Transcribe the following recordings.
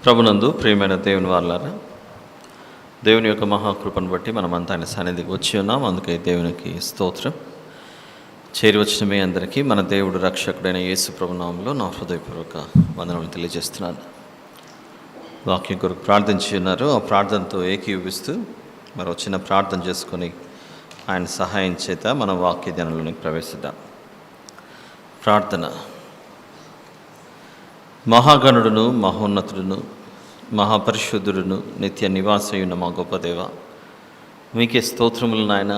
ప్రభునందు ప్రియమైన దేవుని వాళ్ళారా, దేవుని యొక్క మహాకృపను బట్టి మనమంతా ఆయన సన్నిధికి వచ్చి ఉన్నాం. అందుకే దేవునికి స్తోత్రం. చేరి వచ్చిన మీ అందరికీ మన దేవుడు రక్షకుడైన యేసు ప్రభునామంలో నా హృదయపూర్వక వందనములు తెలియజేస్తున్నాను. వాక్యం కొరకు ప్రార్థించి ఉన్నారు. ఆ ప్రార్థనతో ఏకీభవిస్తూ మరో చిన్న ప్రార్థన చేసుకొని ఆయన సహాయం చేత మన వాక్య ధ్యానంలోనికి ప్రవేశిద్దాం. ప్రార్థన. మహాగణుడును, మహోన్నతుడును, మహాపరిశుద్ధుడును, నిత్య నివాసయున్న మా గొప్ప దేవ, మీకే స్తోత్రములు నాయన.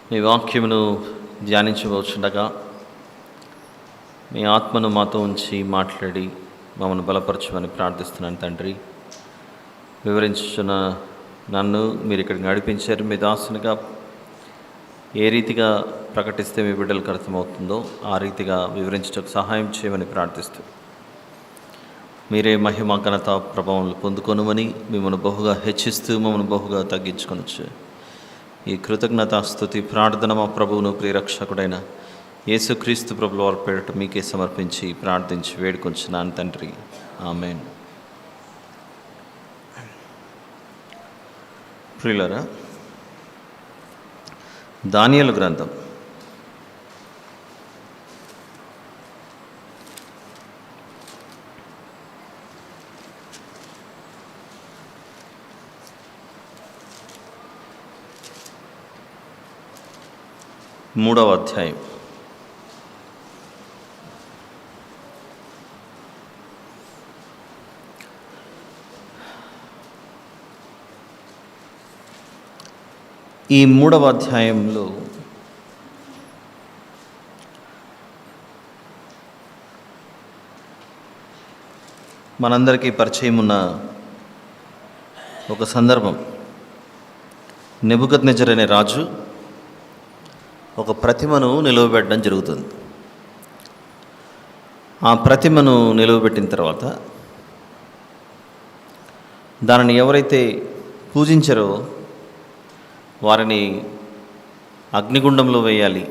మీ వాక్యమును ధ్యానించవచ్చుండగా మీ ఆత్మను మాతో ఉంచి మాట్లాడి మమ్మల్ని బలపరచమని ప్రార్థిస్తున్నాను తండ్రి. వివరించున్న నన్ను మీరు ఇక్కడికి నడిపించారు. మీ దాసునిగా ఏ రీతిగా ప్రకటిస్తే మీ బిడ్డలకు అర్థమవుతుందో ఆ రీతిగా వివరించడానికి సహాయం చేయమని ప్రార్థిస్తూ మీరే మహిమ ఘనత ప్రభావాలు పొందుకొనుమని మిమ్మల్ని బహుగా హెచ్చిస్తూ మమ్మల్ని బహుగా తగ్గించుకొనొచ్చు. ఈ కృతజ్ఞత స్తుతి ప్రార్థన మా ప్రభువును ప్రియరక్షకుడైన యేసుక్రీస్తు ప్రభుల వారి పేరిట మీకే సమర్పించి ప్రార్థించి వేడుకొంచున్నాను తండ్రి. ఆమేన్. ప్రియులారా, దానియేలు గ్రంథం 3వ అధ్యాయం. ఈ 3వ అధ్యాయంలో మనందరికీ పరిచయం ఉన్న ఒక సందర్భం. నెబుకద్నెజర్ అనే రాజు ఒక ప్రతిమను నిలువబెట్టడం జరుగుతుంది. ఆ ప్రతిమను నిలువబెట్టిన తర్వాత దానిని ఎవరైతే పూజించారో వారిని అగ్నిగుండంలో వేయాలి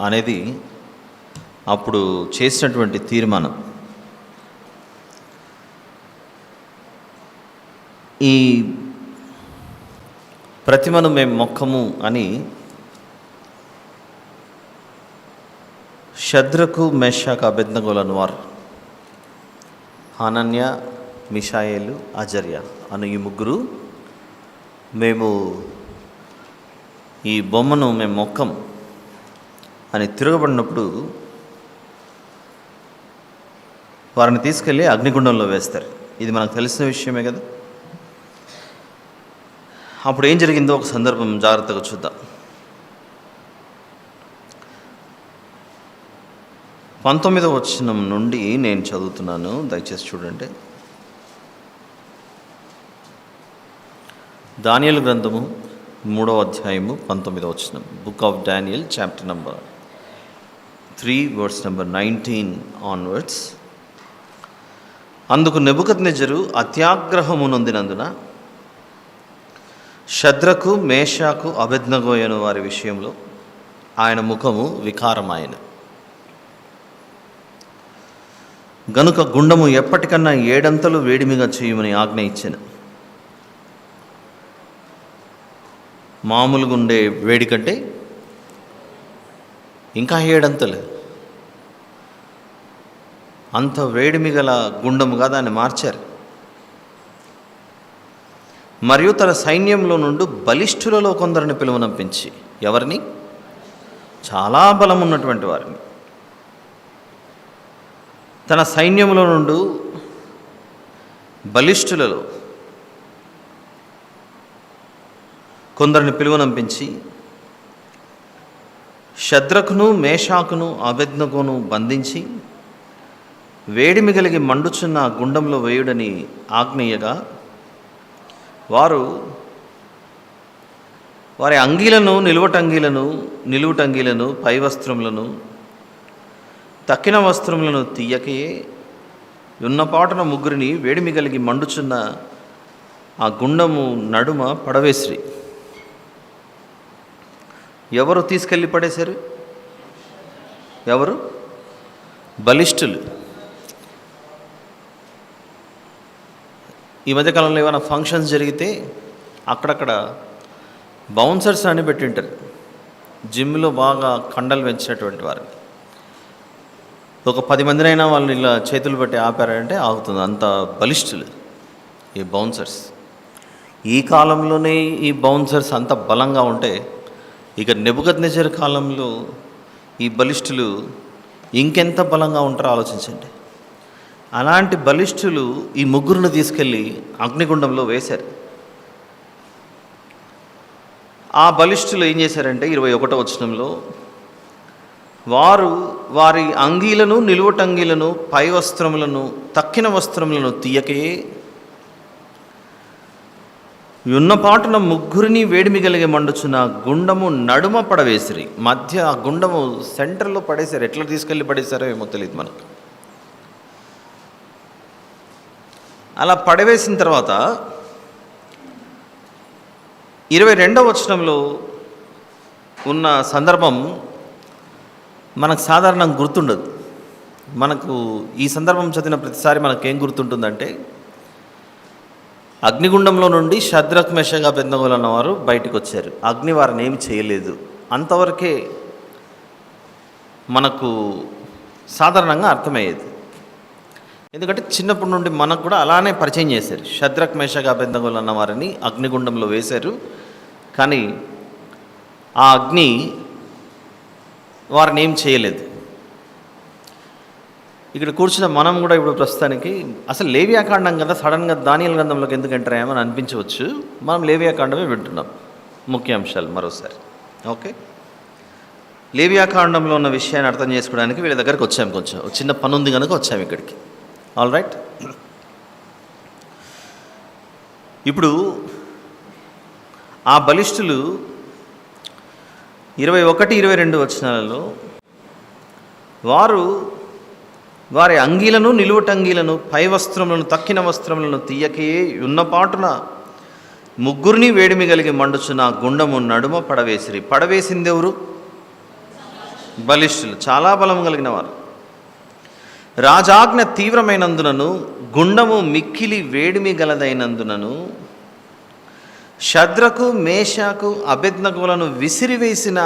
అనేది అప్పుడు చేసినటువంటి తీర్మానం. ఈ ప్రతిమను మేము మొక్కము అని షద్రకు, మెషాకు, అబేద్నెగోలను వారు హనన్య, మిషాయేలు, అజర్య అను ఈ ముగ్గురు మేము ఈ బొమ్మను మేము మొక్కం అని తిరగబడినప్పుడు వారిని తీసుకెళ్ళి అగ్నిగుండంలో వేస్తారు. ఇది మనకు తెలిసిన విషయమే కదా. అప్పుడు ఏం జరిగిందో ఒక సందర్భం జాగ్రత్తగా చూద్దాం. 19వ వచనం నుండి నేను చదువుతున్నాను, దయచేసి చూడండి. దానియేలు గ్రంథము 3వ అధ్యాయము 19వ వచనం. Book of Daniel, chapter number 3, verse number 19 onwards. అందుకు నెబుకద్నెజరు అత్యాగ్రహము నొందినందున షద్రకు, మేషాకు, అబేద్నెగోయను వారి విషయంలో ఆయన ముఖము వికారమాయెను. గనుక గుండము ఎప్పటికన్నా 7 అంతలు వేడిమిగా చేయమని ఆజ్ఞ ఇచ్చాను. మామూలుగా ఉండే వేడి కంటే ఇంకా 7 అంతలు అంత వేడిమి గల గుండముగా దాన్ని మార్చారు. మరియు తన సైన్యంలో నుండి బలిష్ఠులలో కొందరిని పిలువనంపించి, ఎవరిని? చాలా బలం ఉన్నటువంటి వారిని. తన సైన్యంలో నుండి బలిష్ఠులలో కొందరిని పిలువనంపించి షద్రకును, మేషాకును, అబేద్నెగోను బంధించి వేడిమి కలిగి మండుచున్న గుండంలో వేయుడని ఆజ్ఞయగా వారు వారి అంగీలను, నిలువుటంగీలను, పై వస్త్రములను, తక్కిన వస్త్రములను తీయకయే ఉన్నపాటున ముగ్గురిని వేడిమి కలిగి మండుచున్న ఆ గుండము నడుమ పడవేసిరి. ఎవరు తీసుకెళ్ళి పడేశారు? ఎవరు? బలిష్ఠులు. ఈ మధ్యకాలంలో ఏమైనా ఫంక్షన్స్ జరిగితే అక్కడక్కడ బౌన్సర్స్ అని పెట్టింటారు, జిమ్లో బాగా కండలు పెంచినటువంటి వారిని. ఒక 10 మందినైనా వాళ్ళని ఇలా చేతులు పెట్టి ఆపారంటే ఆగుతుంది, అంత బలిష్ఠులు ఈ బౌన్సర్స్. ఈ కాలంలోనే ఈ బౌన్సర్స్ అంత బలంగా ఉంటే ఇక నెబుకద్నెజర్ కాలంలో ఈ బలిష్ఠులు ఇంకెంత బలంగా ఉంటారో ఆలోచించండి. అలాంటి బలిష్ఠులు ఈ ముగ్గురును తీసుకెళ్ళి అగ్నిగుండంలో వేశారు. ఆ బలిష్ఠులు ఏం చేశారంటే 21వ వచనంలో, వారు వారి అంగీలను, నిలువటంగీలను, పై వస్త్రములను, తక్కిన వస్త్రములను తీయకే యున్నపాటున ముగ్గురిని వేడిమి కలిగే మండుచున్న గుండము నడుమ పడవేసిరి. మధ్య ఆ గుండము సెంటర్లో పడేశారు. ఎట్లా తీసుకెళ్ళి పడేశారో ఏమో తెలియదు మనకు. అలా పడవేసిన తర్వాత 22వ వచనంలో ఉన్న సందర్భం మనకు సాధారణంగా గుర్తుండదు. మనకు ఈ సందర్భం చదివిన ప్రతిసారి మనకేం గుర్తుంటుందంటే, అగ్నిగుండంలో నుండి షద్రక్ మెషక్ అబేద్నెగోలు అన్నవారు బయటకు వచ్చారు, అగ్ని వారిని ఏమి చేయలేదు. అంతవరకే మనకు సాధారణంగా అర్థమయ్యేది. ఎందుకంటే చిన్నప్పటి నుండి మనకు కూడా అలానే పరిచయం చేశారు. షద్రక్ మెషక్ అబేద్నెగోలు అన్న వారిని అగ్నిగుండంలో వేశారు, కానీ ఆ అగ్ని వారిని ఏం చేయలేదు. ఇక్కడ కూర్చున్న మనం కూడా ఇప్పుడు ప్రస్తుతానికి అసలు లేవియాకాండం కదా, సడన్గా దానియేలు గ్రంథంలోకి ఎందుకు ఎంటర్ అయ్యామని అనిపించవచ్చు. మనం లేవియాకాండమే వింటున్నాం. ముఖ్య అంశాలు మరోసారి. ఓకే, లేవియాకాండంలో ఉన్న విషయాన్ని అర్థం చేసుకోవడానికి వీళ్ళ దగ్గరికి వచ్చాము. కొంచెం చిన్న పని ఉంది కనుక వచ్చాము ఇక్కడికి. ఆల్ రైట్, ఇప్పుడు ఆ బలిష్ఠులు 21, 22 వచనాలలో వారు వారి అంగీలను, నిలువటంగీలను, పై వస్త్రములను, తక్కిన వస్త్రములను తీయకే ఉన్నపాటున ముగ్గురిని వేడిమి కలిగి మండుచున్న గుండము నడుమ పడవేసిరి. పడవేసింది ఎవరు? బలిష్ఠులు, చాలా బలం కలిగిన వారు. రాజాజ్ఞ తీవ్రమైనందునను, గుండము మిక్కిలి వేడిమి గలదైనందునను షద్రకు, మేషాకు, అబేద్నెగోలను విసిరివేసిన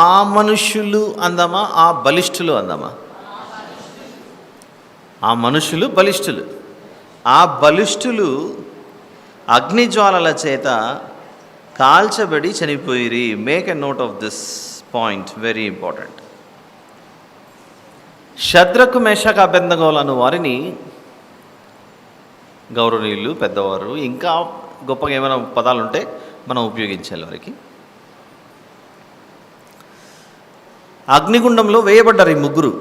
ఆ మనుష్యులు అందమా, ఆ బలిష్ఠులు అందమా? ఆ మనుషులు బలిష్ఠులు. ఆ బలిష్ఠులు అగ్నిజ్వాలల చేత కాల్చబడి చనిపోయిరి. Make a note of this point, very important. షద్రకు, మేషాకు, అబేద్నెగోలను వారిని గౌరవనీయులు, పెద్దవారు, ఇంకా గొప్పగా ఏమైనా పదాలు ఉంటే మనం ఉపయోగించాలి. వారికి అగ్నిగుండంలో వేయబడ్డారు ఈ ముగ్గురు.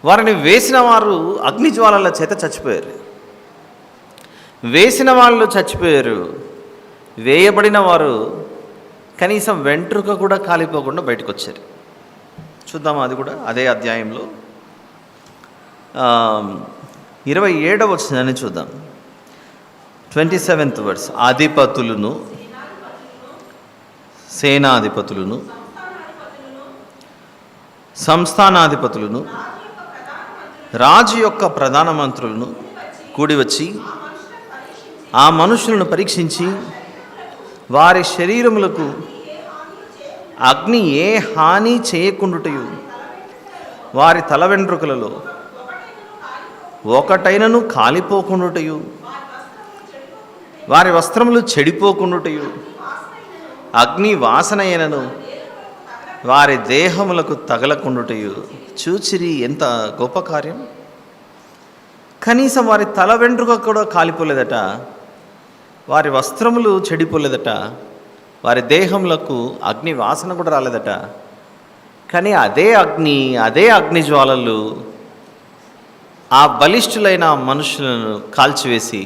వారిని వేసిన వారు అగ్నిజ్వాలల చేత చచ్చిపోయారు. వేసిన వాళ్ళు చచ్చిపోయారు, వేయబడిన వారు కనీసం వెంట్రుక కూడా కాలిపోకుండా బయటకు వచ్చారు. చూద్దామా అది కూడా అదే అధ్యాయంలో 27వ వచనాన్ని చూద్దాం. 27th verse. అధిపతులను, సేనాధిపతులను, సంస్థానాధిపతులను, రాజు యొక్క ప్రధాన మంత్రులను కూడి వచ్చి ఆ మనుషులను పరీక్షించి వారి శరీరములకు అగ్ని ఏ హాని చేయకుండుటయు, వారి తల వెంట్రుకలలో ఒకటైనను కాలిపోకుండుటయు, వారి వస్త్రములు చెడిపోకుండుటయు, అగ్ని వాసనయనను వారి దేహములకు తగలకుండుటయు చూచిరి. ఎంత గొప్ప కార్యం! కనీసం వారి తల వెంట్రుక కూడా కాలిపోలేదట, వారి వస్త్రములు చెడిపోలేదట, వారి దేహములకు అగ్ని వాసన కూడా రాలేదట. కానీ అదే అగ్ని జ్వాలలు ఆ బలిష్ఠులైన మనుషులను కాల్చివేసి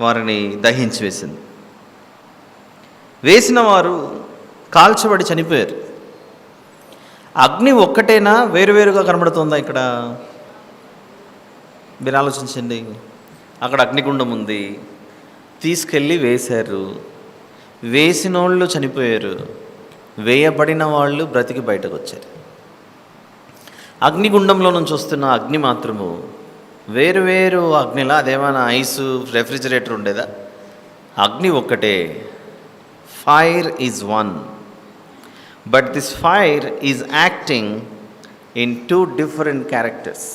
వారిని దహించి వేసింది. వేసిన వారు కాల్చబడి చనిపోయారు. అగ్ని ఒక్కటేనా వేరువేరుగా కనబడుతుందా? ఇక్కడ మీరు ఆలోచించండి. అక్కడ అగ్నిగుండం ఉంది, తీసుకెళ్ళి వేశారు, వేసిన వాళ్ళు చనిపోయారు, వేయబడిన వాళ్ళు బ్రతికి బయటకు వచ్చారు. అగ్నిగుండంలో నుంచి వస్తున్న అగ్ని మాత్రము వేరు అగ్నిలా, అదేమైనా ఐసు రెఫ్రిజిరేటర్ ఉండేదా? అగ్ని ఒక్కటే. Fire is one, but this fire is acting in 2 different characters.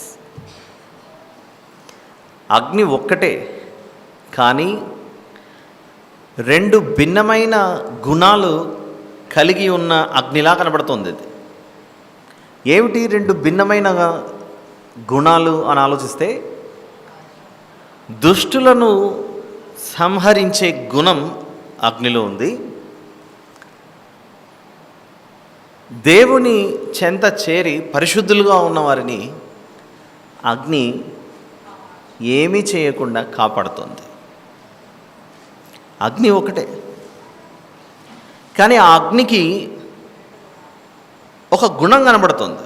అగ్ని ఒక్కటే, కానీ 2 భిన్నమైన గుణాలు కలిగి ఉన్న అగ్నిలా కనబడుతుంది. ఇది ఏమిటి 2 భిన్నమైన గుణాలు అని ఆలోచిస్తే, దుష్టులను సంహరించే గుణం అగ్నిలో ఉంది. దేవుని చెంత చేరి పరిశుద్ధులుగా ఉన్నవారిని అగ్ని ఏమీ చేయకుండా కాపాడుతుంది. అగ్ని ఒకటే, కానీ ఆ అగ్నికి ఒక గుణం కనబడుతుంది.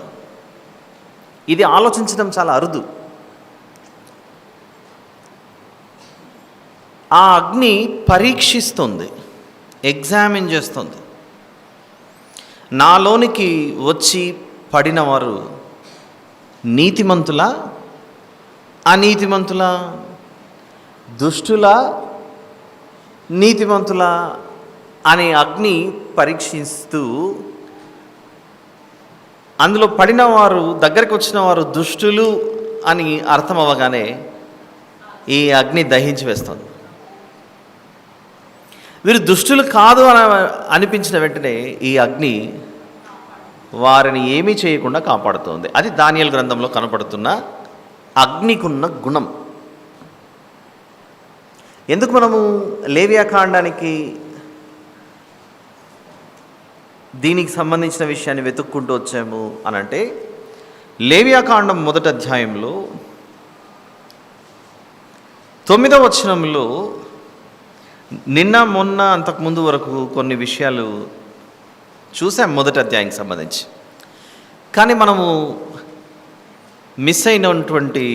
ఇది ఆలోచించడం చాలా అరుదు. ఆ అగ్ని పరీక్షిస్తుంది, ఎగ్జామిన్ చేస్తుంది. నాలోనికి వచ్చి పడిన వారు నీతిమంతులా, అనీతిమంతులా, దుష్టులా, నీతిమంతులా అనే అగ్ని పరీక్షిస్తూ, అందులో పడిన వారు, దగ్గరికి వచ్చిన వారు దుష్టులు అని అర్థం అవ్వగానే ఈ అగ్ని దహించి వేస్తుంది. వీరు దుష్టులు కాదు అని అనిపించిన వెంటనే ఈ అగ్ని వారిని ఏమీ చేయకుండా కాపాడుతుంది. అది దానియేలు గ్రంథంలో కనపడుతున్న అగ్నికున్న గుణం. ఎందుకు మనము లేవియాకాండానికి దీనికి సంబంధించిన విషయాన్ని వెతుక్కుంటూ వచ్చాము అనంటే, లేవియాకాండం 1వ అధ్యాయంలో 9వ వచనంలో నిన్న మొన్న అంతకుముందు వరకు కొన్ని విషయాలు చూసాం 1వ అధ్యాయానికి సంబంధించి. కానీ మనము మిస్ అయినటువంటి,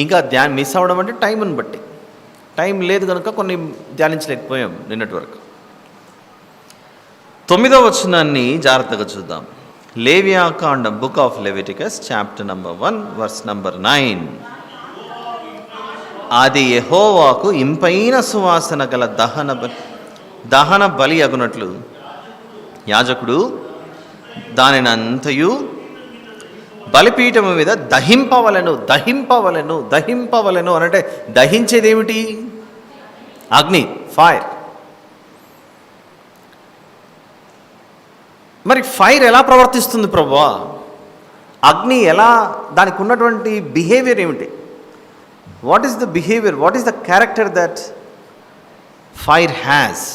ఇంకా మిస్ అవ్వడం అంటే టైంని బట్టి, టైం లేదు కనుక కొన్ని ధ్యానించలేకపోయాం నిన్నటి వరకు. 9వ వచనాన్ని జాగ్రత్తగా చూద్దాం. లేవియాకాండం, book of Leviticus, chapter number 1 verse number 9. అది యెహోవాకు ఇంపైన సువాసన గల దహన బలి అగునట్లు యాజకుడు దానినంతయు బలిపీఠము మీద దహింపవలెను అనంటే, దహించేది ఏమిటి? అగ్ని, ఫైర్. మరి ఫైర్ ఎలా ప్రవర్తిస్తుంది ప్రభువా? అగ్ని ఎలా, దానికి ఉన్నటువంటి బిహేవియర్ ఏమిటి? What is the behaviour, what is the character that fire has?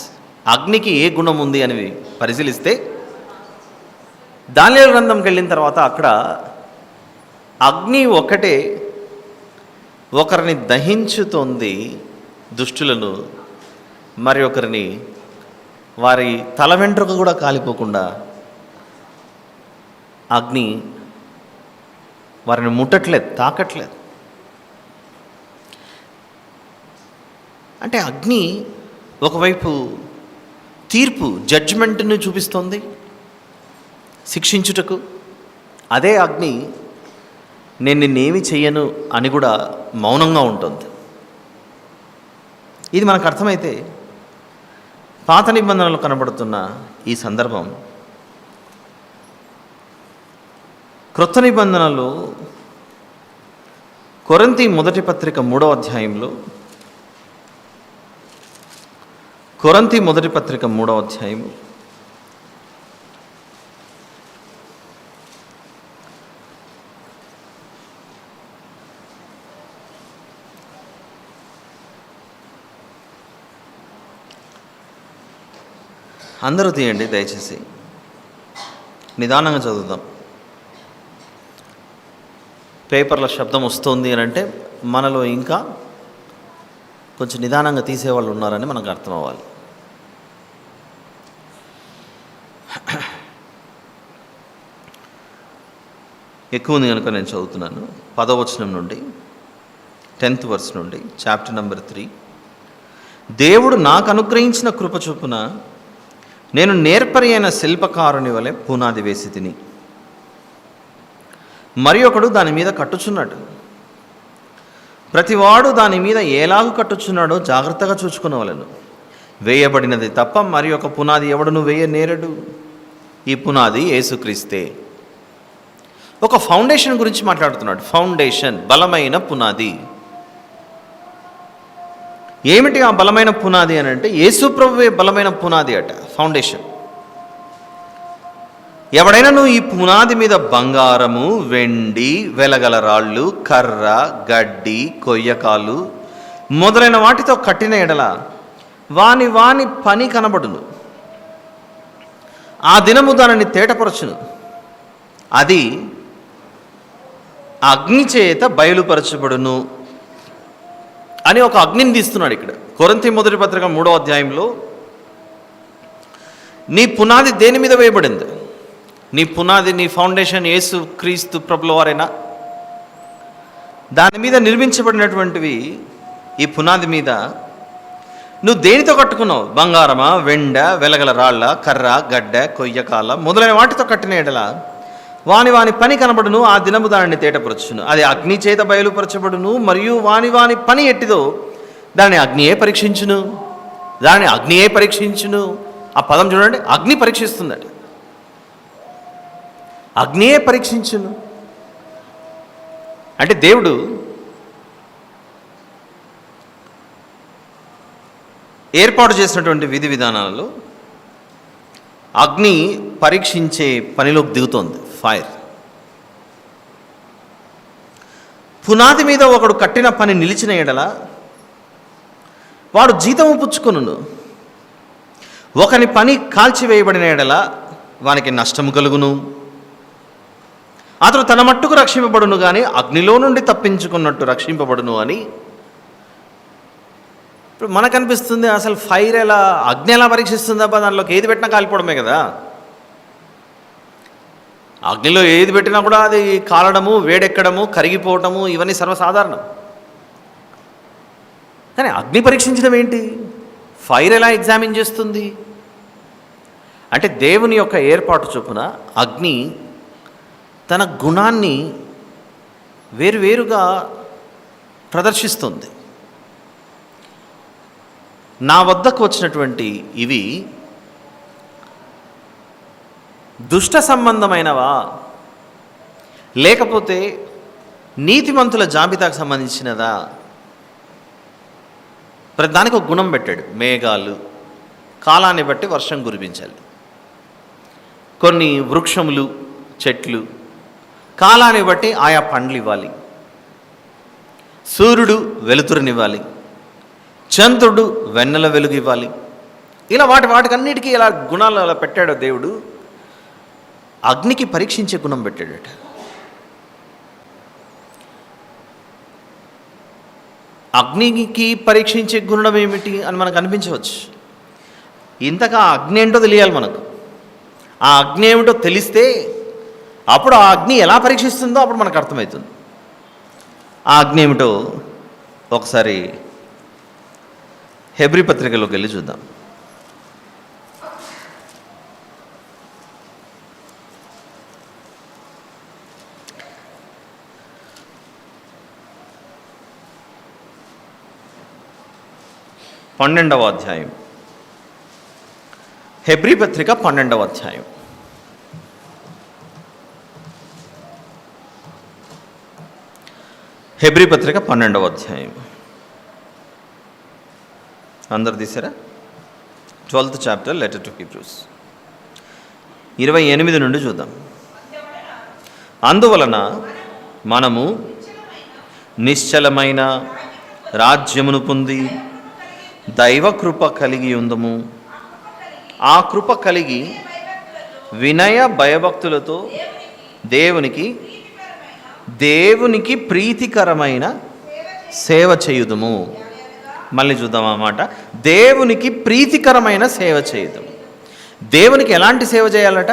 అగ్నికి ఏ గుణం ఉంది అని పరిశీలిస్తే, దానియేలు గ్రంథంకి వెళ్ళిన తర్వాత అక్కడ అగ్ని ఒకటే ఒకరిని దహించుతోంది, దుష్టులను, మరి ఒకరిని వారి తల వెంట్రుక కూడా కాలిపోకుండా అగ్ని వారిని ముట్టట్లేదు, తాకట్లేదు. అంటే అగ్ని ఒకవైపు తీర్పు, జడ్జిమెంట్ని చూపిస్తోంది శిక్షించుటకు. అదే అగ్ని నేను నిన్నేమి చెయ్యను అని కూడా మౌనంగా ఉంటుంది. ఇది మనకు అర్థమైతే, పాత నిబంధనలు కనబడుతున్న ఈ సందర్భం క్రొత్త నిబంధనలు కొరింథీ మొదటి పత్రిక 3వ అధ్యాయంలో, కొరింథీ మొదటి పత్రిక 3వ అధ్యాయము 'అందరూ తీయండి దయచేసి, నిదానంగా చదువుదాం. పేపర్ల శబ్దం వస్తుంది అని అంటే మనలో ఇంకా కొంచెం నిదానంగా తీసేవాళ్ళు ఉన్నారని మనకు అర్థం అవ్వాలి. ఎక్కువ ఉంది కనుక నేను చదువుతున్నాను. 10వ వచనం నుండి 10th వర్స్ నుండి, చాప్టర్ నంబర్ 3. దేవుడు నాకు అనుగ్రహించిన కృప చొప్పున నేను నేర్పరి అయిన శిల్పకారుని వలె పునాది వేసి తిని, మరి ఒకడు దాని మీద కట్టుచున్నాడు. ప్రతివాడు దాని మీద ఎలాగు కట్టుచున్నాడో జాగ్రత్తగా చూసుకునవలెను. వేయబడినది తప్ప మరి ఒక పునాది ఎవడును వేయనేరడు. ఈ పునాది యేసుక్రీస్తే. ఒక ఫౌండేషన్ గురించి మాట్లాడుతున్నాడు. ఫౌండేషన్, బలమైన పునాది. ఏమిటి ఆ బలమైన పునాది అని అంటే, యేసు ప్రభువే బలమైన పునాది అట, ఫౌండేషన్. ఎవడైనా ఈ పునాది మీద బంగారము, వెండి, వెలగల రాళ్ళు, కర్ర, గడ్డి, కొయ్యకాలు మొదలైన వాటితో కట్టిన ఎడల వాని వాని పని కనబడును. ఆ దినము దానిని తేటపరచును. అది అగ్ని చేత బయలుపరచబడును అని ఒక అగ్నిని తీస్తున్నాడు ఇక్కడ. కొరింథీ మొదటి పత్రిక 3వ అధ్యాయంలో, నీ పునాది దేని మీద వేయబడింది? నీ పునాది, నీ ఫౌండేషన్ యేసు క్రీస్తు ప్రభుల వారైనా? దాని మీద నిర్మించబడినటువంటివి, ఈ పునాది మీద నువ్వు దేనితో కట్టుకున్నావు? బంగారమా, వెండ, వెలగల రాళ్ళ, కర్ర, గడ్డ, కొయ్యకాల మొదలైన వాటితో కట్టిన ఎడల వాని వాని పని కనబడును. ఆ దినము దానిని తేటపరచును. అది అగ్ని చేత బయలుపరచబడును. మరియు వాని వాని పని ఎట్టిదో దాన్ని అగ్నియే పరీక్షించును. దాన్ని అగ్నియే పరీక్షించును. ఆ పదం చూడండి, అగ్ని పరీక్షిస్తుందట. అగ్నియే పరీక్షించును అంటే దేవుడు ఏర్పాటు చేసినటువంటి విధి విధానాలలో అగ్ని పరీక్షించే పనిలోకి దిగుతోంది. ఫైర్. పునాది మీద ఒకడు కట్టిన పని నిలిచిన ఎడల వాడు జీతము పుచ్చుకొనును. ఒకని పని కాల్చివేయబడిన ఎడల వానికి నష్టము కలుగును. అతడు తన మట్టుకు రక్షింపబడును కానీ అగ్నిలో నుండి తప్పించుకున్నట్టు రక్షింపబడును అని. ఇప్పుడు మనకు అనిపిస్తుంది, అసలు ఫైర్ ఎలా, అగ్ని ఎలా పరీక్షిస్తుందబ్బా? దానిలోకి ఏది పెట్టినా కాలిపోవడమే కదా. అగ్నిలో ఏది పెట్టినా కూడా అది కాలడము, వేడెక్కడము, కరిగిపోవటము ఇవన్నీ సర్వసాధారణం. కానీ అగ్ని పరీక్షించడం ఏంటి? ఫైర్ ఎలా ఎగ్జామిన్ చేస్తుంది అంటే, దేవుని యొక్క ఏర్పాటు చొప్పున అగ్ని తన గుణాన్ని వేరువేరుగా ప్రదర్శిస్తుంది. నా వద్దకు వచ్చినటువంటి ఇవి దుష్ట సంబంధమైనవా, లేకపోతే నీతిమంతుల జాబితాకు సంబంధించినదా? ప్రతిదానికి ఒక గుణం పెట్టాడు. మేఘాలు కాలాన్ని బట్టి వర్షం కురిపించాలి. కొన్ని వృక్షములు, చెట్లు కాలాన్ని బట్టి ఆయా పండ్లు ఇవ్వాలి. సూర్యుడు వెలుతురునివ్వాలి. చంద్రుడు వెన్నెల వెలుగు ఇవ్వాలి. ఇలా వాటికన్నిటికీ ఇలా గుణాలు అలా పెట్టాడు దేవుడు. అగ్నికి పరీక్షించే గుణం పెట్టాడట. అగ్నికి పరీక్షించే గుణం ఏమిటి అని మనకు అనిపించవచ్చు. ఇంతగా అగ్ని ఏంటో తెలియాలి మనకు. ఆ అగ్ని ఏమిటో తెలిస్తే అప్పుడు ఆ అగ్ని ఎలా పరీక్షిస్తుందో అప్పుడు మనకు అర్థమవుతుంది. ఆ అగ్ని ఏమిటో ఒకసారి హెబ్రీ పత్రికలోకి వెళ్ళి చూద్దాం. పన్నెండవ అధ్యాయం, హెబ్రీ పత్రిక 12వ అధ్యాయం. హెబ్రీ పత్రిక 12వ అధ్యాయం. అందరు తీసారా? 12th chapter, letter to Hebrews. 28 నుండి చూద్దాం. అందువలన మనము నిశ్చలమైన రాజ్యమును పొంది దైవ కృప కలిగి ఉందము. ఆ కృప కలిగి వినయ భయభక్తులతో దేవునికి ప్రీతికరమైన సేవ చేయుదుము. మళ్ళీ చూద్దాం ఆ మాట. దేవునికి ప్రీతికరమైన సేవ చేయుదుము. దేవునికి ఎలాంటి సేవ చేయాలట?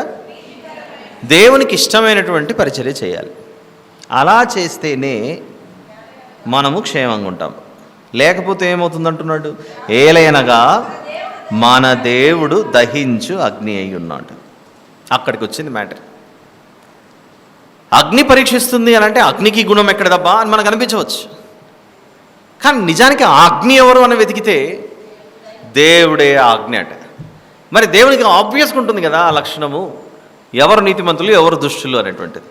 దేవునికి ఇష్టమైనటువంటి పరిచర్య చేయాలి. అలా చేస్తేనే మనము క్షేమంగా ఉంటాం. లేకపోతే ఏమవుతుందంటున్నాడు? ఏలైనగా మన దేవుడు దహించు అగ్ని అయి ఉన్నాడు. అక్కడికి వచ్చింది మ్యాటర్. అగ్ని పరీక్షిస్తుంది అని అంటే అగ్నికి గుణం ఎక్కడదబ్బా అని మనకు అనిపించవచ్చు. కానీ నిజానికి ఆ అగ్ని ఎవరు అని వెతికితే దేవుడే ఆ అగ్ని అట. మరి దేవునికి ఆబ్వియస్గా ఉంటుంది కదా ఆ లక్షణము, ఎవరు నీతిమంతులు ఎవరు దుష్టులు అనేటువంటిది.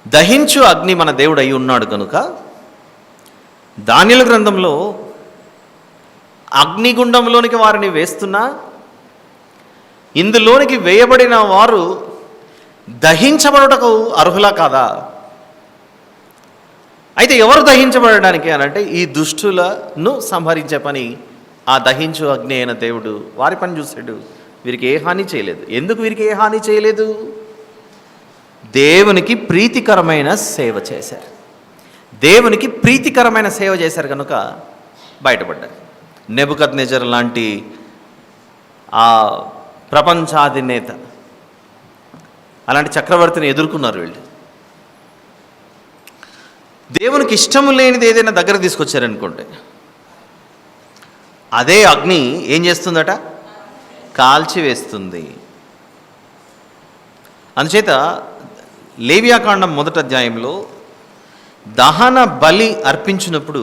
దహించు అగ్ని మన దేవుడు అయి ఉన్నాడు కనుక దానియేలు గ్రంథంలో అగ్నిగుండంలోనికి వారిని వేస్తున్నా ఇందులోనికి వేయబడిన వారు దహించబడుటకు అర్హులా కాదా? అయితే ఎవరు దహించబడడానికి అని అంటే ఈ దుష్టులను సంహరించే పని ఆ దహించు అగ్ని అయిన దేవుడు వారి పని చూశాడు. వీరికి ఏ హాని చేయలేదు. ఎందుకు వీరికి ఏ హాని చేయలేదు? దేవునికి ప్రీతికరమైన సేవ చేశారు. దేవునికి ప్రీతికరమైన సేవ చేశారు కనుక బయటపడ్డారు. నెబుకద్నెజర్ లాంటి ఆ ప్రపంచాధినేత అలాంటి చక్రవర్తిని ఎదుర్కొన్నారు వీళ్ళు. దేవునికి ఇష్టము లేనిది ఏదైనా దగ్గర తీసుకొచ్చారనుకోండి, అదే అగ్ని ఏం చేస్తుందట? కాల్చివేస్తుంది. అందుచేత లేవియాకాండం 1వ అధ్యాయంలో దహన బలి అర్పించినప్పుడు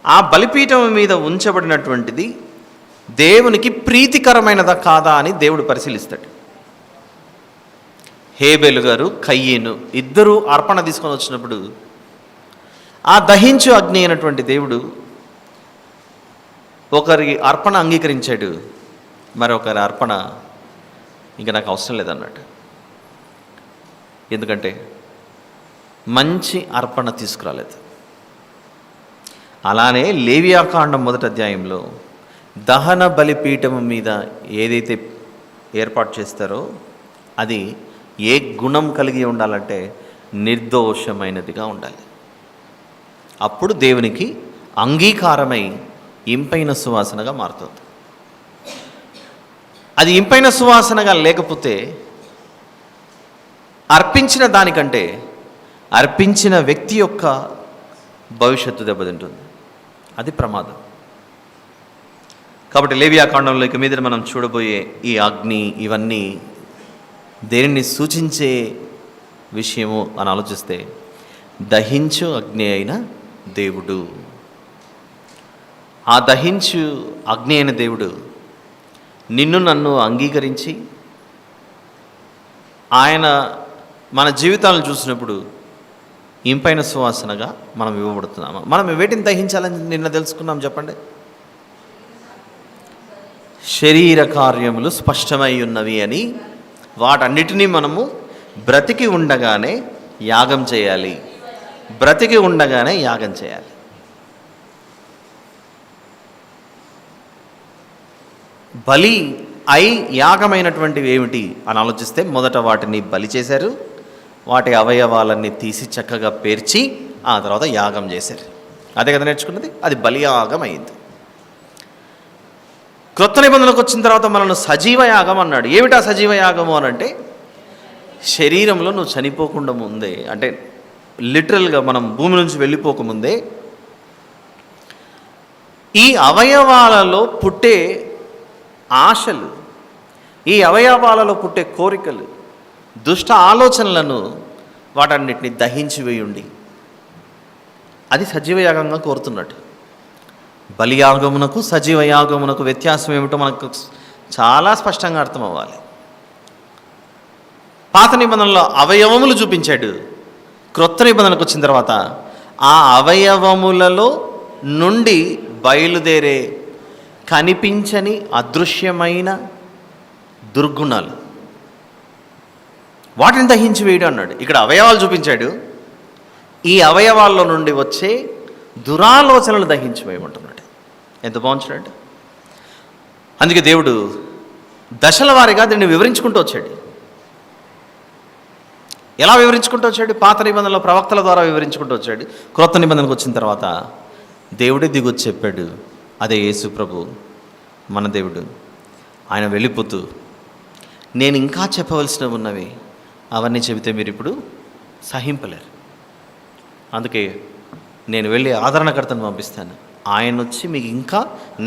ఆ బలిపీఠం మీద ఉంచబడినటువంటిది దేవునికి ప్రీతికరమైనదా కాదా అని దేవుడు పరిశీలిస్తాడు. హేబెలు గారు కయ్యేను ఇద్దరు అర్పణ తీసుకొని వచ్చినప్పుడు ఆ దహించు అగ్ని అయినటువంటి దేవుడు ఒకరి అర్పణ అంగీకరించాడు, మరొకరి అర్పణ ఇంకా నాకు అవసరం లేదన్నట్టు. ఎందుకంటే మంచి అర్పణ తీసుకురాలేదు. అలానే లేవియాకాండం 1వ అధ్యాయంలో దహన బలిపీఠం మీద ఏదైతే ఏర్పాటు చేస్తారో అది ఏ గుణం కలిగి ఉండాలంటే నిర్దోషమైనదిగా ఉండాలి. అప్పుడు దేవునికి అంగీకారమై ఇంపైన సువాసనగా మారుతుంది. అది ఇంపైన సువాసనగా లేకపోతే అర్పించిన దానికంటే అర్పించిన వ్యక్తి యొక్క భవిష్యత్తు దెబ్బతింటుంది. అది ప్రమాదం. కాబట్టి లేవియాకాండంలో ఇక మీద మనం చూడబోయే ఈ అగ్ని ఇవన్నీ దేనిని సూచించే విషయము అని ఆలోచిస్తే దహించు అగ్ని అయిన దేవుడు, ఆ దహించు అగ్ని అయిన దేవుడు నిన్ను నన్ను అంగీకరించి ఆయన మన జీవితాలను చూసినప్పుడు ఇంపైన సువాసనగా మనం ఇవ్వబడుతున్నాము. మనం వేటిని దహించాలని నిన్న తెలుసుకున్నాం చెప్పండి? శరీర కార్యములు స్పష్టమై ఉన్నవి అని వాటన్నిటినీ మనము బ్రతికి ఉండగానే యాగం చేయాలి. బ్రతికి ఉండగానే యాగం చేయాలి. బలి అయి యాగమైనటువంటివి ఏమిటి అని ఆలోచిస్తే మొదట వాటిని బలి చేశారు, వాటి అవయవాలన్నీ తీసి చక్కగా పేర్చి ఆ తర్వాత యాగం చేశారు. అదే కదా నేర్చుకున్నది. అది బలియాగం అయింది. క్రొత్త నిబంధనలకు వచ్చిన తర్వాత మనల్ని సజీవ యాగం అన్నాడు. ఏమిటా సజీవ యాగము అని అంటే శరీరంలో నువ్వు చనిపోకుండా ముందే, అంటే లిటరల్గా మనం భూమి నుంచి వెళ్ళిపోకముందే ఈ అవయవాలలో పుట్టే ఆశలు, ఈ అవయవాలలో పుట్టే కోరికలు, దుష్ట ఆలోచనలను వాటన్నిటిని దహించి వేయుండి, అది సజీవయాగంగా కోరుతున్నట్టు. బలియాగమునకు సజీవయాగమునకు వ్యత్యాసం ఏమిటో మనకు చాలా స్పష్టంగా అర్థం అవ్వాలి. పాత నిబంధనలో అవయవములు చూపించాడు. క్రొత్త నిబంధనకు వచ్చిన తర్వాత ఆ అవయవములలో నుండి బయలుదేరే కనిపించని అదృశ్యమైన దుర్గుణాలు, వాటిని దహించి వేయడం అన్నాడు. ఇక్కడ అవయవాలు చూపించాడు. ఈ అవయవాల్లో నుండి వచ్చే దురాలోచనలు దహించి వేయమంటున్నాడు. ఎంత బాగుంటాడు. అందుకే దేవుడు దశల వారీగా దీన్ని వివరించుకుంటూ వచ్చాడు. ఎలా వివరించుకుంటూ వచ్చాడు? పాత నిబంధనలో ప్రవక్తల ద్వారా వివరించుకుంటూ వచ్చాడు. క్రొత్త నిబంధనకు వచ్చిన తర్వాత దేవుడే దిగొచ్చి చెప్పాడు. అదే యేసు ప్రభు మన దేవుడు. ఆయన వెళ్ళిపోతూ నేను ఇంకా చెప్పవలసినవి ఉన్నవి, అవన్నీ చెబితే మీరు ఇప్పుడు సహింపలేరు, అందుకే నేను వెళ్ళి ఆదరణకర్తను పంపిస్తాను, ఆయన వచ్చి మీకు ఇంకా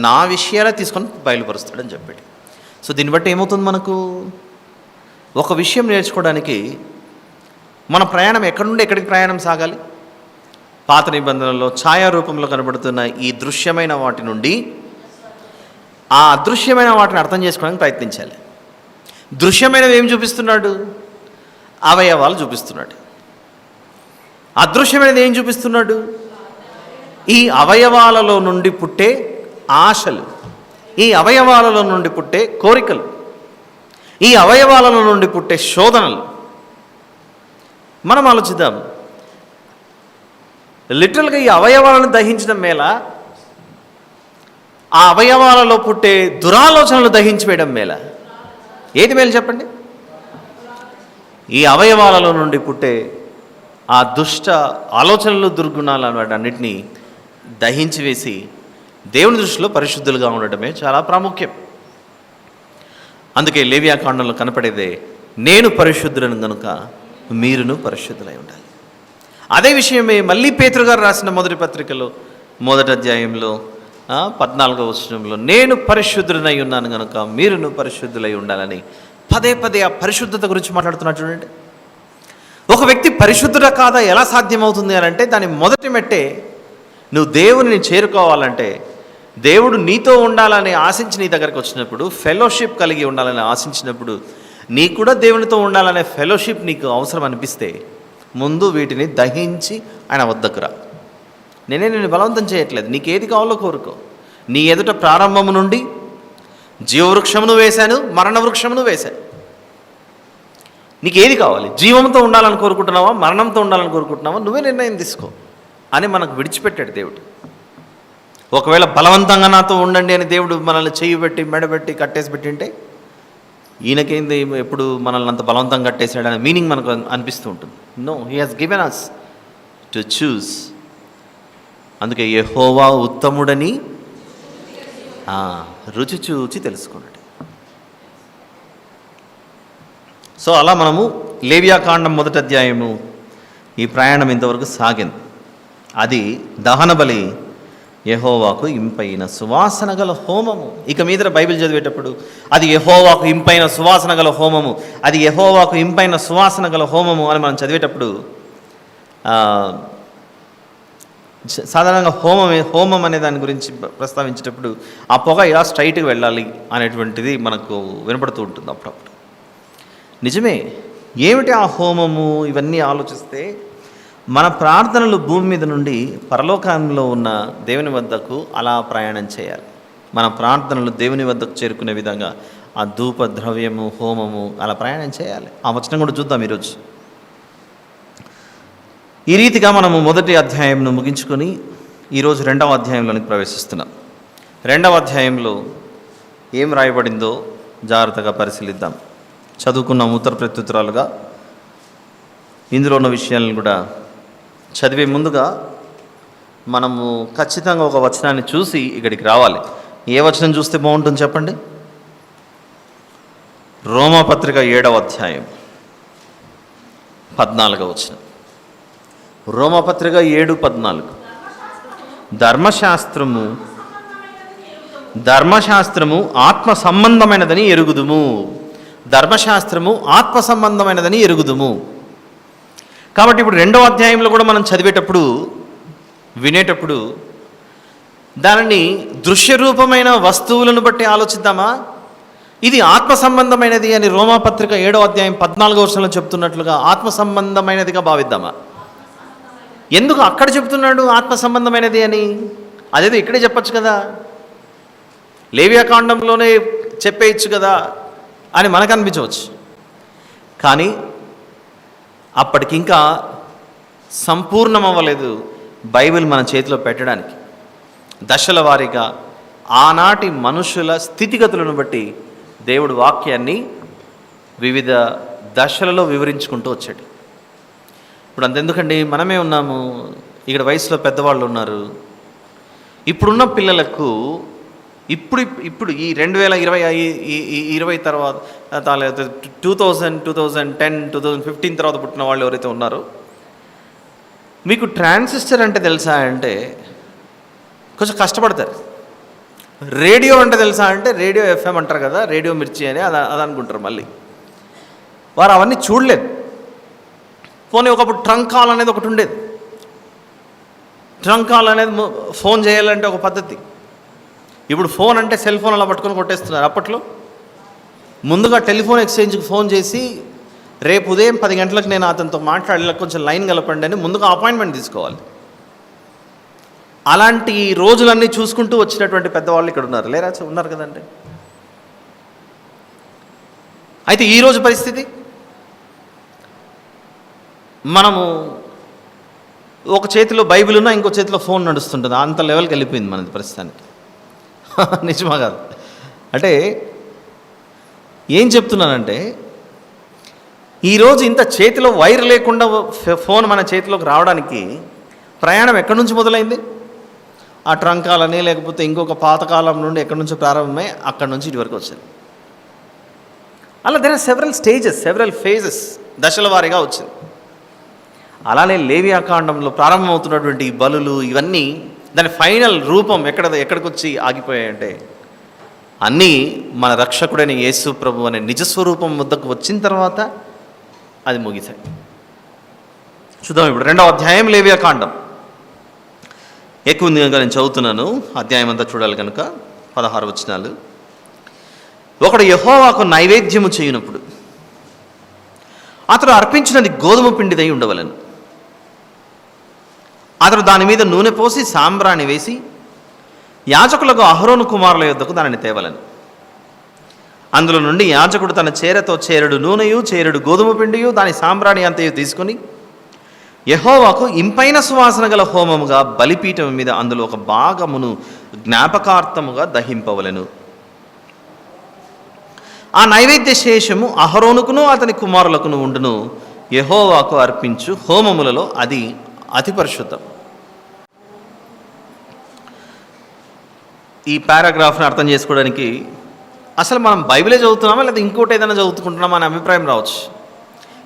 నా విషయాలే తీసుకొని బయలుపరుస్తాడని చెప్పాడు. సో దీన్ని బట్టి ఏమవుతుంది? మనకు ఒక విషయం నేర్చుకోవడానికి మన ప్రయాణం ఎక్కడి నుండి ఎక్కడికి ప్రయాణం సాగాలి? పాత నిబంధనలో ఛాయారూపంలో కనబడుతున్న ఈ దృశ్యమైన వాటి నుండి ఆ అదృశ్యమైన వాటిని అర్థం చేసుకోవడానికి ప్రయత్నించాలి. దృశ్యమైనవి ఏం చూపిస్తున్నాడు? అవయవాలు చూపిస్తున్నాడు. అదృశ్యమైనది ఏం చూపిస్తున్నాడు? ఈ అవయవాలలో నుండి పుట్టే ఆశలు, ఈ అవయవాలలో నుండి పుట్టే కోరికలు, ఈ అవయవాలలో నుండి పుట్టే శోధనలు. మనం ఆలోచిద్దాం, లిటరల్గా ఈ అవయవాలను దహించడం మేల, ఆ అవయవాలలో పుట్టే దురాలోచనలు దహించివేయడం మేల? ఏది మేలు చెప్పండి? ఈ అవయవాలలో నుండి పుట్టే ఆ దుష్ట ఆలోచనలు, దుర్గుణాలు అన్నిటినీ దహించి వేసి దేవుని దృష్టిలో పరిశుద్ధులుగా ఉండటమే చాలా ప్రాముఖ్యం. అందుకే లేవియాకాండంలో కనపడేదే, నేను పరిశుద్ధులను కనుక మీరును పరిశుద్ధులై ఉండాలి. అదే విషయమే మళ్ళీ పేతురు గారు రాసిన మొదటి పత్రికలో 1వ అధ్యాయంలో 14వ వచనంలో, నేను పరిశుద్ధులై ఉన్నాను కనుక మీరును పరిశుద్ధులై ఉండాలని పదే పదే ఆ పరిశుద్ధత గురించి మాట్లాడుతున్నాడు. చూడండి, ఒక వ్యక్తి పరిశుద్ధుడా కాదా ఎలా సాధ్యమవుతుంది అని అంటే, దాని మొదటి మెట్టే నువ్వు దేవుని చేరుకోవాలంటే, దేవుడు నీతో ఉండాలని ఆశించి నీ దగ్గరకు వచ్చినప్పుడు, ఫెలోషిప్ కలిగి ఉండాలని ఆశించినప్పుడు, నీకు కూడా దేవునితో ఉండాలనే ఫెలోషిప్ నీకు అవసరం అనిపిస్తే, ముందు వీటిని దహించి ఆయన వద్దకు రా. నేను బలవంతం చేయట్లేదు, నీకు ఏది కావాలో కోరుకో. నీ ఎదుట ప్రారంభము నుండి జీవవృక్షమును వేశాను, మరణ వృక్షమును వేశాను. నీకు ఏది కావాలి? జీవంతో ఉండాలని కోరుకుంటున్నావా, మరణంతో ఉండాలని కోరుకుంటున్నావా? నువ్వే నిర్ణయం తీసుకో అని మనకు విడిచిపెట్టాడు దేవుడు. ఒకవేళ బలవంతంగా నాతో ఉండండి అని దేవుడు మనల్ని చెయ్యి పెట్టి మెడబెట్టి కట్టేసి పెట్టింటే, ఈయనకేంది ఎప్పుడు మనల్ని అంత బలవంతంగా కట్టేసాడనే మీనింగ్ మనకు అనిపిస్తూ ఉంటుంది. No, he has given us to choose. అందుకే యెహోవా ఉత్తముడని రుచి చూచి తెలుసుకున్నాడు. సో అలా మనము లేవియాకాండం 1వ అధ్యాయము ఈ ప్రయాణం ఇంతవరకు సాగింది. అది దహన బలి, యెహోవాకు ఇంపైన సువాసన గల హోమము. ఇక మీద బైబిల్ చదివేటప్పుడు అది యెహోవాకు ఇంపైన సువాసన గల హోమము, అది యెహోవాకు ఇంపైన సువాసన గల హోమము అని మనం చదివేటప్పుడు సాధారణంగా హోమం అనే దాని గురించి ప్రస్తావించేటప్పుడు ఆ పొగ ఇలా స్ట్రైట్గా వెళ్ళాలి అనేటువంటిది మనకు వినపడుతూ ఉంటుంది అప్పుడప్పుడు. నిజమే, ఏమిటి ఆ హోమము? ఇవన్నీ ఆలోచిస్తే మన ప్రార్థనలు భూమి మీద నుండి పరలోకంలో ఉన్న దేవుని వద్దకు అలా ప్రయాణం చేయాలి. మన ప్రార్థనలు దేవుని వద్దకు చేరుకునే విధంగా ఆ ధూప ద్రవ్యము, హోమము అలా ప్రయాణం చేయాలి. ఆ వచనం కూడా చూద్దాం ఈరోజు. ఈ రీతిగా మనము 1వ అధ్యాయంను ముగించుకొని ఈరోజు 2వ అధ్యాయంలోనికి ప్రవేశిస్తున్నాం. 2వ అధ్యాయంలో ఏం రాయబడిందో జాగ్రత్తగా పరిశీలిద్దాం. చదువుకున్నాం ఉత్తర ప్రత్యుత్తరాలుగా. ఇందులో ఉన్న విషయాలను కూడా చదివే ముందుగా మనము ఖచ్చితంగా ఒక వచనాన్ని చూసి ఇక్కడికి రావాలి. ఏ వచనం చూస్తే బాగుంటుంది చెప్పండి? రోమాపత్రిక 7వ అధ్యాయం 14వ వచనం. రోమాపత్రిక 7:14. ధర్మశాస్త్రము ఆత్మ సంబంధమైనదని ఎరుగుదుము. ధర్మశాస్త్రము ఆత్మ సంబంధమైనదని ఎరుగుదుము. కాబట్టి ఇప్పుడు 2వ అధ్యాయంలో కూడా మనం చదివేటప్పుడు, వినేటప్పుడు దానిని దృశ్యరూపమైన వస్తువులను బట్టి ఆలోచిద్దామా? ఇది ఆత్మ సంబంధమైనది అని రోమాపత్రిక 7వ అధ్యాయం 14వ వచనంలో చెప్తున్నట్లుగా ఆత్మ సంబంధమైనదిగా భావిద్దామా? ఎందుకు అక్కడ చెప్తున్నాడు ఆత్మ సంబంధమైనది అని? అదేదో ఇక్కడే చెప్పచ్చు కదా, లేవియాకాండంలోనే చెప్పేయచ్చు కదా అని మనకు అనిపించవచ్చు. కానీ అప్పటికింకా సంపూర్ణం అవ్వలేదు బైబిల్ మన చేతిలో పెట్టడానికి. దశల వారీగా ఆనాటి మనుషుల స్థితిగతులను బట్టి దేవుడు వాక్యాన్ని వివిధ దశలలో వివరించుకుంటూ వచ్చాడు. ఇప్పుడు అంతెందుకండి, మనమే ఉన్నాము, ఇక్కడ వయసులో పెద్దవాళ్ళు ఉన్నారు. ఇప్పుడున్న పిల్లలకు ఇప్పుడు ఈ 2020 తర్వాత 2010, 2015 తర్వాత పుట్టిన వాళ్ళు ఎవరైతే ఉన్నారో, మీకు ట్రాన్సిస్టర్ అంటే తెలుసా అంటే కొంచెం కష్టపడతారు. రేడియో అంటే తెలుసా అంటే రేడియో FM అంటారు కదా, రేడియో మిర్చి అని అది అనుకుంటారు. మళ్ళీ వారు అవన్నీ చూడలేదు. పోనీ ఒకప్పుడు ట్రంక్ కాల్ అనేది ఒకటి ఉండేది. ట్రంక్ కాల్ అనేది ఫోన్ చేయాలంటే ఒక పద్ధతి. ఇప్పుడు ఫోన్ అంటే సెల్ ఫోన్ అలా పట్టుకొని కొట్టేస్తున్నారు. అప్పట్లో ముందుగా టెలిఫోన్ ఎక్స్చేంజ్కి ఫోన్ చేసి రేపు ఉదయం 10 గంటలకు నేను అతనితో మాట్లాడలేక కొంచెం లైన్ కలపండి అని ముందుగా అపాయింట్మెంట్ తీసుకోవాలి. అలాంటి రోజులన్నీ చూసుకుంటూ వచ్చినటువంటి పెద్దవాళ్ళు ఇక్కడ ఉన్నారు, లేరా? ఉన్నారు కదండి. అయితే ఈరోజు పరిస్థితి, మనము ఒక చేతిలో బైబిల్ ఉన్నా ఇంకో చేతిలో ఫోన్ నడుస్తుంటుంది. అంత లెవెల్కి వెళ్ళిపోయింది మనది ప్రస్తుతానికి. నిజమా కాదు? అంటే ఏం చెప్తున్నానంటే, ఈరోజు ఇంత చేతిలో వైర్ లేకుండా ఫోన్ మన చేతిలోకి రావడానికి ప్రయాణం ఎక్కడి నుంచి మొదలైంది? ఆ ట్రంకాలని లేకపోతే ఇంకొక పాతకాలం నుండి ఎక్కడి నుంచి ప్రారంభమై అక్కడి నుంచి ఇటు వరకు వచ్చింది. అలా there are several stages, several phases, దశల వారీగా వచ్చింది. అలానే లేవియాకాండంలో ప్రారంభమవుతున్నటువంటి ఈ బలులు ఇవన్నీ దాని ఫైనల్ రూపం ఎక్కడికి వచ్చి ఆగిపోయాయంటే, అన్నీ మన రక్షకుడైన యేసు ప్రభు అనే నిజస్వరూపం వద్దకు వచ్చిన తర్వాత అది ముగిశాయి. చూద్దాం ఇప్పుడు 2వ అధ్యాయం లేవియాకాండం. ఎక్కువ ఉంది కనుక నేను చదువుతున్నాను, అధ్యాయం అంతా చూడాలి కనుక. 16 వచనాలు. ఒకడు యెహోవాకు నైవేద్యము చేయునప్పుడు అతడు అర్పించినది గోధుమ పిండిదై ఉండవలెను. అతడు దాని మీద నూనె పోసి సాంబ్రాణి వేసి యాజకులకు అహరోను కుమారుల యొద్దకు దానిని తేవలెను. అందులో నుండి యాజకుడు తన చేరతో చేరెడు నూనెయు చేరెడు గోధుమ పిండియు దాని సాంబ్రాణి అంతయు తీసుకుని యెహోవాకు ఇంపైన సువాసన గల హోమముగా బలిపీఠం మీద అందులో ఒక భాగమును జ్ఞాపకార్థముగా దహింపవలెను. ఆ నైవేద్య శేషము అహరోనుకును అతని కుమారులకును ఉండును. యెహోవాకు అర్పించు హోమములలో అది అతి పరిశుద్ధం. ఈ పారాగ్రాఫ్ని అర్థం చేసుకోవడానికి అసలు మనం బైబిలే చదువుతున్నామా లేదా ఇంకోటి ఏదైనా చదువుకుంటున్నామా అనే అభిప్రాయం రావచ్చు.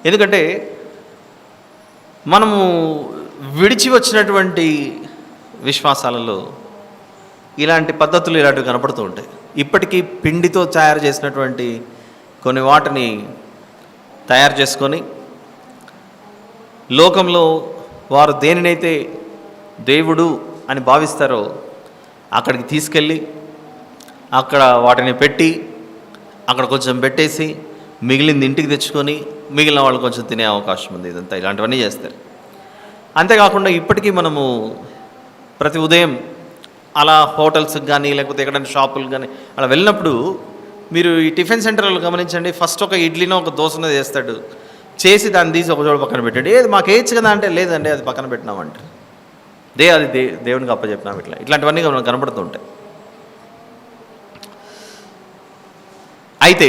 ఎందుకంటే మనము విడిచి వచ్చినటువంటి విశ్వాసాలలో ఇలాంటి పద్ధతులు ఇలాంటివి కనపడుతూ ఉంటాయి. ఇప్పటికీ పిండితో తయారు చేసినటువంటి కొన్ని వాటిని తయారు చేసుకొని లోకంలో వారు దేనినైతే దేవుడు అని భావిస్తారో అక్కడికి తీసుకెళ్ళి అక్కడ వాటిని పెట్టి అక్కడ కొంచెం పెట్టేసి మిగిలింది ఇంటికి తెచ్చుకొని మిగిలిన వాళ్ళు కొంచెం తినే అవకాశం ఉంది. ఇదంతా ఇలాంటివన్నీ చేస్తారు. అంతేకాకుండా ఇప్పటికీ మనము ప్రతి ఉదయం అలా హోటల్స్కి కానీ లేకపోతే ఎక్కడైనా షాపులకు కానీ అలా వెళ్ళినప్పుడు మీరు ఈ టిఫిన్ సెంటర్లో గమనించండి, ఫస్ట్ ఒక ఇడ్లీనో ఒక దోశనో చేస్తాడు, చేసి దాన్ని తీసి ఒక చోట పక్కన పెట్టండి. ఏది మాకు వేయచ్చు కదా అంటే లేదండి అది పక్కన పెట్టినామంటారు. అది దేవునికి అప్పచెప్పినాం. ఇట్లాంటివన్నీ మనకు కనబడుతూ ఉంటాయి. అయితే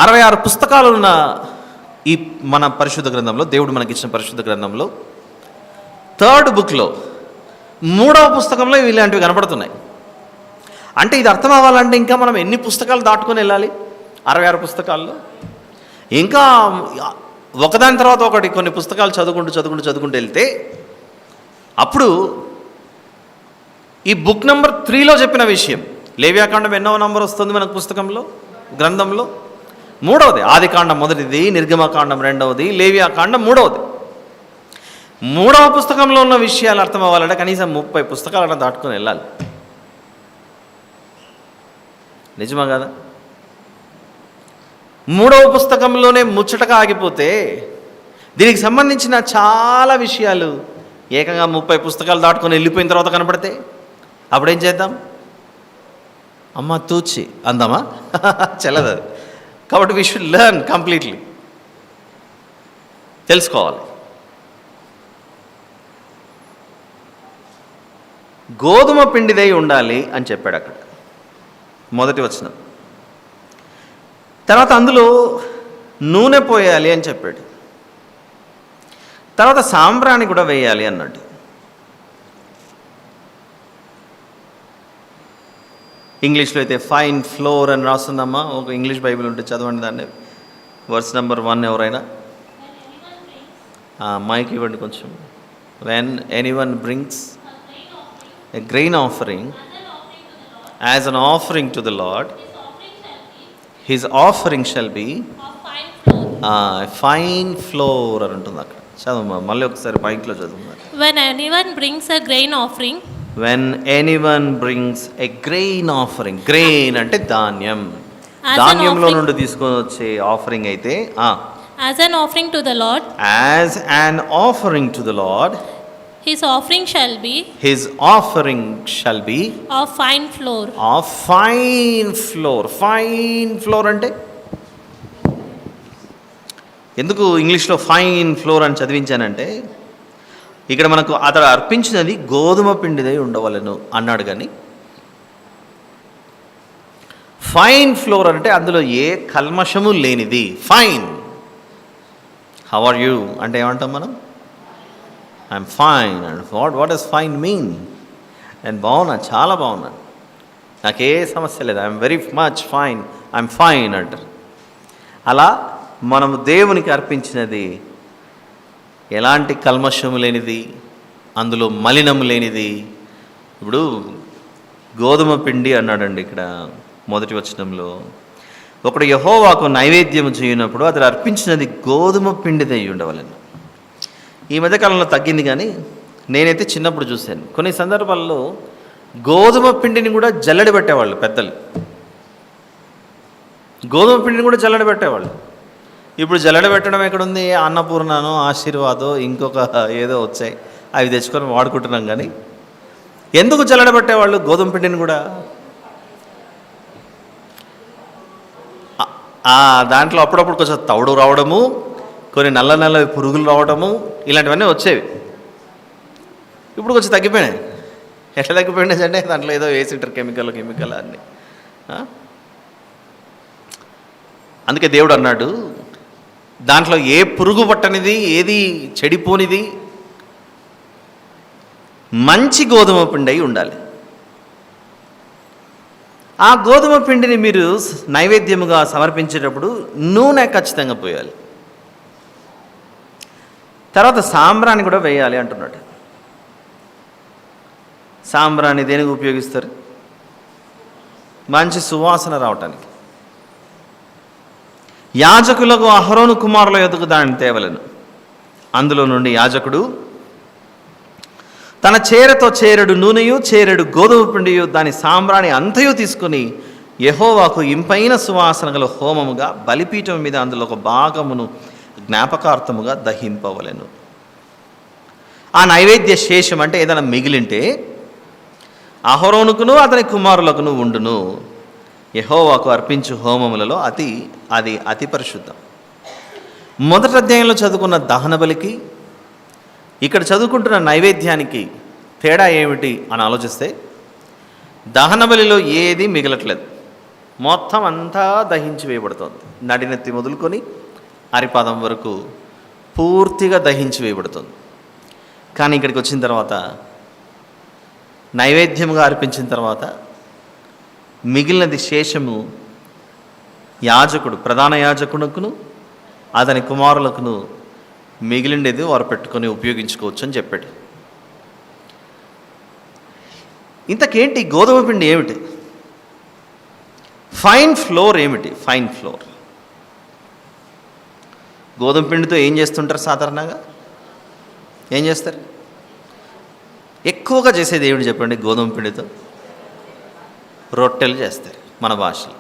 66 పుస్తకాలు ఉన్న ఈ మన పరిశుద్ధ గ్రంథంలో, దేవుడు మనకిచ్చిన పరిశుద్ధ గ్రంథంలో 3rd బుక్లో 3వ పుస్తకంలో ఇలాంటివి కనపడుతున్నాయి. అంటే ఇది అర్థం అవ్వాలంటే ఇంకా మనం ఎన్ని పుస్తకాలు దాటుకొని వెళ్ళాలి? 66 పుస్తకాల్లో ఇంకా ఒకదాని తర్వాత ఒకటి కొన్ని పుస్తకాలు చదువుకుంటూ వెళ్తే అప్పుడు ఈ బుక్ నెంబర్ 3లో చెప్పిన విషయం, లేవియాకాండం ఎన్నో నంబర్ వస్తుంది మనకు పుస్తకంలో, గ్రంథంలో? 3వది. ఆదికాండం 1ది, నిర్గమకాండం 2వది, లేవియాకాండం 3వది. 3వ పుస్తకంలో ఉన్న విషయాలు అర్థం అవ్వాలంటే కనీసం 30 పుస్తకాలను దాటుకొని వెళ్ళాలి. నిజమా కదా? 3వ పుస్తకంలోనే ముచ్చటగా ఆగిపోతే దీనికి సంబంధించిన చాలా విషయాలు ఏకంగా 30 పుస్తకాలు దాటుకొని వెళ్ళిపోయిన తర్వాత కనపడితే అప్పుడేం చేద్దాం? అమ్మ తూచి అందామా? చెల్లదు. కాబట్టి వీ షుడ్ లెర్న్ కంప్లీట్లీ, తెలుసుకోవాలి. గోధుమ పిండిదై ఉండాలి అని చెప్పాడు అక్కడ మొదటి వచనం. తర్వాత అందులో నూనె పోయాలి అని చెప్పాడు. తర్వాత సాంబ్రాణి కూడా వేయాలి అన్నాడు. ఇంగ్లీష్లో అయితే ఫైన్ ఫ్లోర్ అని రాస్తుందమ్మా. ఒక ఇంగ్లీష్ బైబిల్ ఉంటే చదవండి దాన్ని. వర్స్ నెంబర్ 1 ఎవరైనా మైక్ ఇవ్వండి కొంచెం. When anyone brings a grain offering as an offering to the Lord, his offering shall be of fine floor. Fine floor అని ఉంటుంది అక్కడ. చదువు మళ్ళీ ఒకసారి మైక్లో చదువు. When anyone brings a grain offering, when anyone brings a grain offering. Grain అంటే ధాన్యం, As an ధాన్యంలో offering. నుండి తీసుకొని వచ్చే ఆఫరింగ్ అయితే as an offering to the Lord, as an offering to the lord, his offering shall be his offering shall be of fine floor. Of fine floor. Fine floor అంటే ఎందుకు ఇంగ్లీష్లో fine floor అని చదివించానంటే, ఇక్కడ మనకు అతడు అర్పించినది గోధుమ పిండిదై ఉండవలను అన్నాడు. కానీ ఫైన్ ఫ్లోర్ అంటే అందులో ఏ కల్మషము లేనిది. ఫైన్. హౌ ఆర్ యూ అంటే ఏమంటాం మనం? I'm fine. And what does fine mean? నేను బాగున్నాను, చాలా బాగున్నాను, నాకే సమస్య లేదు, I'm very much fine, I'm fine అంటారు. అలా మనము దేవునికి అర్పించినది ఎలాంటి కల్మషము లేనిది, అందులో మలినము లేనిది. ఇప్పుడు గోధుమ పిండి అన్నాడండి ఇక్కడ మొదటి వచనంలో. ఒకడు యెహోవాకు నైవేద్యం చేయనప్పుడు అతడు అర్పించినది గోధుమ పిండిదై ఉండవలెను. ఈ మధ్యకాలంలో తగ్గింది, కానీ నేనైతే చిన్నప్పుడు చూశాను కొన్ని సందర్భాల్లో గోధుమ పిండిని కూడా జల్లెడ పెట్టేవాళ్ళు పెద్దలు. గోధుమ పిండిని కూడా జల్లెడ పెట్టేవాళ్ళు. ఇప్పుడు జల్లెడ పెట్టడం ఎక్కడుంది? అన్నపూర్ణనో ఆశీర్వాదో ఇంకొక ఏదో వచ్చాయి, అవి తెచ్చుకొని వాడుకుంటున్నాం. కానీ ఎందుకు జల్లెడ పెట్టేవాళ్ళు గోధుమ పిండిని కూడా? దాంట్లో అప్పుడప్పుడు కొంచెం తౌడు రావడము, కొన్ని నల్ల నల్ల పురుగులు రావడము, ఇలాంటివన్నీ వచ్చేవి. ఇప్పుడు కొంచెం తగ్గిపోయినాయి. ఎట్లా తగ్గిపోయినాయి అంటే దాంట్లో ఏదో వేసింటారు కెమికల్ అన్నీ. అందుకే దేవుడు అన్నాడు, దాంట్లో ఏ పురుగు పట్టనిది, ఏది చెడిపోనిది మంచి గోధుమ పిండి అయి ఉండాలి. ఆ గోధుమ పిండిని మీరు నైవేద్యముగా సమర్పించేటప్పుడు నూనె ఖచ్చితంగా పోయాలి. తర్వాత సాంబ్రాణి కూడా వేయాలి అంటున్నాడు. సాంబ్రాణి దేనికి ఉపయోగిస్తారు? మంచి సువాసన రావటానికి. యాజకులకు అహరోను కుమారుల యొద్దకు దానిని తేవలను. అందులో నుండి యాజకుడు తన చేరతో చేరెడు నూనెయు చేరెడు గోధుమ పిండియు దాని సాంబ్రాణి అంతయు తీసుకుని యెహోవాకు ఇంపైన సువాసన గల హోమముగా బలిపీఠం మీద అందులో ఒక భాగమును జ్ఞాపకార్థముగా దహింపవలెను. ఆ నైవేద్య శేషం అంటే ఏదైనా మిగిలింటే అహరోనుకును అతని కుమారులకును ఉండును. యెహోవాకు అర్పించు హోమములలో అది అతి పరిశుద్ధం. మొదటి అధ్యాయంలో చదువుకున్న దహన బలికి ఇక్కడ చదువుకుంటున్న నైవేద్యానికి తేడా ఏమిటి అని ఆలోచిస్తే, దహన బలిలో ఏది మిగలట్లేదు, మొత్తం అంతా దహించి వేయబడుతుంది. నడినెత్తి మొదలుకొని అరిపాదం వరకు పూర్తిగా దహించి వేయబడుతుంది. కానీ ఇక్కడికి వచ్చిన తర్వాత నైవేద్యంగా అర్పించిన తర్వాత మిగిలినది శేషము యాజకుడు, ప్రధాన యాజకుడుకును అతని కుమారులకును మిగిలిండేది వారు పెట్టుకొని ఉపయోగించుకోవచ్చు అని చెప్పాడు. ఇంతకేంటి గోధుమ పిండి ఏమిటి? ఫైన్ ఫ్లోర్ ఏమిటి? ఫైన్ ఫ్లోర్ గోధుమ పిండితో ఏం చేస్తుంటారు? సాధారణంగా ఏం చేస్తారు? ఎక్కువగా చేసేది ఏమిటి చెప్పండి? గోధుమ పిండితో రొట్టెలు చేస్తారు మన భాషలో.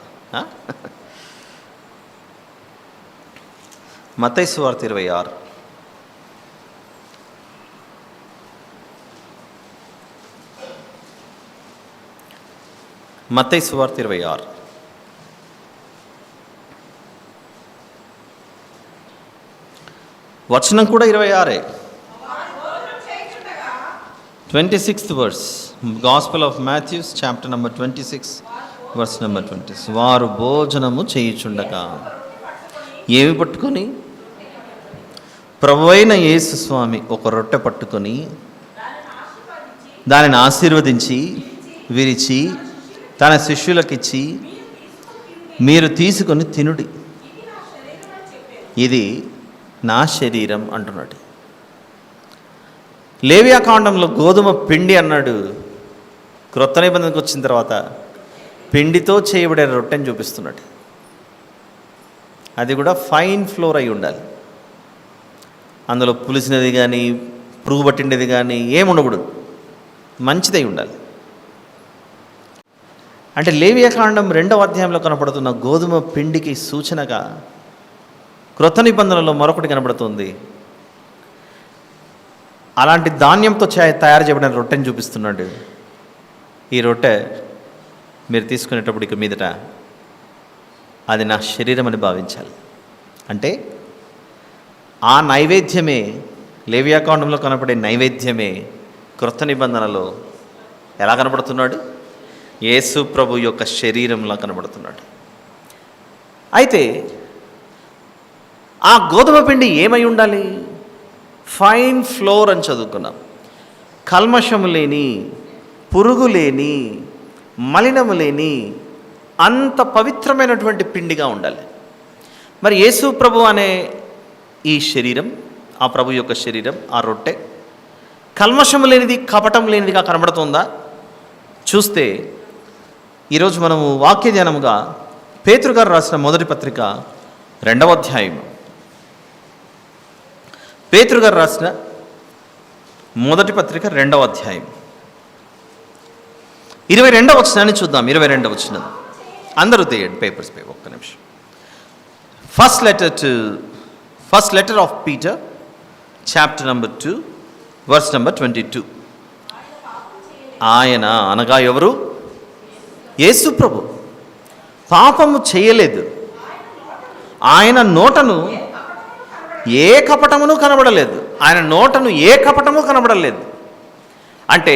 మత్తయి సువార్త 26. మత్తయి సువార్త 26. వచనం కూడా 26. 26th verse. Gospel of Matthew, chapter number 26, verse number 20. వారు భోజనము చేయుచుండగా ఏమి పట్టుకొని? ప్రభువైన యేసు స్వామి ఒక రొట్టె పట్టుకొని దానిని ఆశీర్వదించి విరిచి తన శిష్యులకిచ్చి, మీరు తీసుకొని తినుడి, ఇది నా శరీరం అంటున్నాడు. లేవియాకాండంలో గోధుమ పిండి అన్నాడు. క్రొత్త నిబంధనకు వచ్చిన తర్వాత పిండితో చేయబడే రొట్టెని చూపిస్తున్నాడు. అది కూడా ఫైన్ ఫ్లోర్ అయి ఉండాలి. అందులో పులిసినది కానీ పురుగు పట్టిండేది కానీ ఏముండకూడదు, మంచిదై ఉండాలి. అంటే లేవియాకాండం 2వ అధ్యాయంలో కనపడుతున్న గోధుమ పిండికి సూచనగా క్రొత్త నిబంధనలో మరొకటి కనబడుతుంది. అలాంటి ధాన్యంతో తయారు చేయబడిన రొట్టెని చూపిస్తున్నాడు. ఈ రొట్టె మీరు తీసుకునేటప్పుడు ఇక మీదట అది నా శరీరం అని భావించాలి. అంటే ఆ నైవేద్యమే, లేవియాకాండంలో కనపడే నైవేద్యమే క్రొత్త నిబంధనలో ఎలా కనబడుతున్నాడు? యేసు ప్రభు యొక్క శరీరంలా కనబడుతున్నాడు. అయితే ఆ గోధుమ పిండి ఏమై ఉండాలి? ఫైన్ ఫ్లోర్ అని చదువుకున్నాం. కల్మషము లేని, పురుగు లేని, మలినము లేని అంత పవిత్రమైనటువంటి పిండిగా ఉండాలి. మరి యేసు ప్రభు అనే ఈ శరీరం, ఆ ప్రభు యొక్క శరీరం, ఆ రొట్టె కల్మషము లేనిది, కపటం లేనిదిగా కనబడుతుందా? చూస్తే ఈరోజు మనము వాక్య ధ్యానముగా పేతురు గారు రాసిన మొదటి పత్రిక 2వ అధ్యాయం, పేతురు గారు రాసిన మొదటి పత్రిక 2వ అధ్యాయం 22వ వచనాన్ని చూద్దాం. 22వ వచనం అందరూ తీయండి పేపర్స్ పై, ఒక్క నిమిషం. First letter of Peter, chapter number 2, verse number 22. ఆయన అనగా ఎవరు? యేసు ప్రభు పాపము చేయలేదు, ఆయన నోటను ఏ కపటమును కనబడలేదు. ఆయన నోటను ఏ కపటము కనబడలేదు. అంటే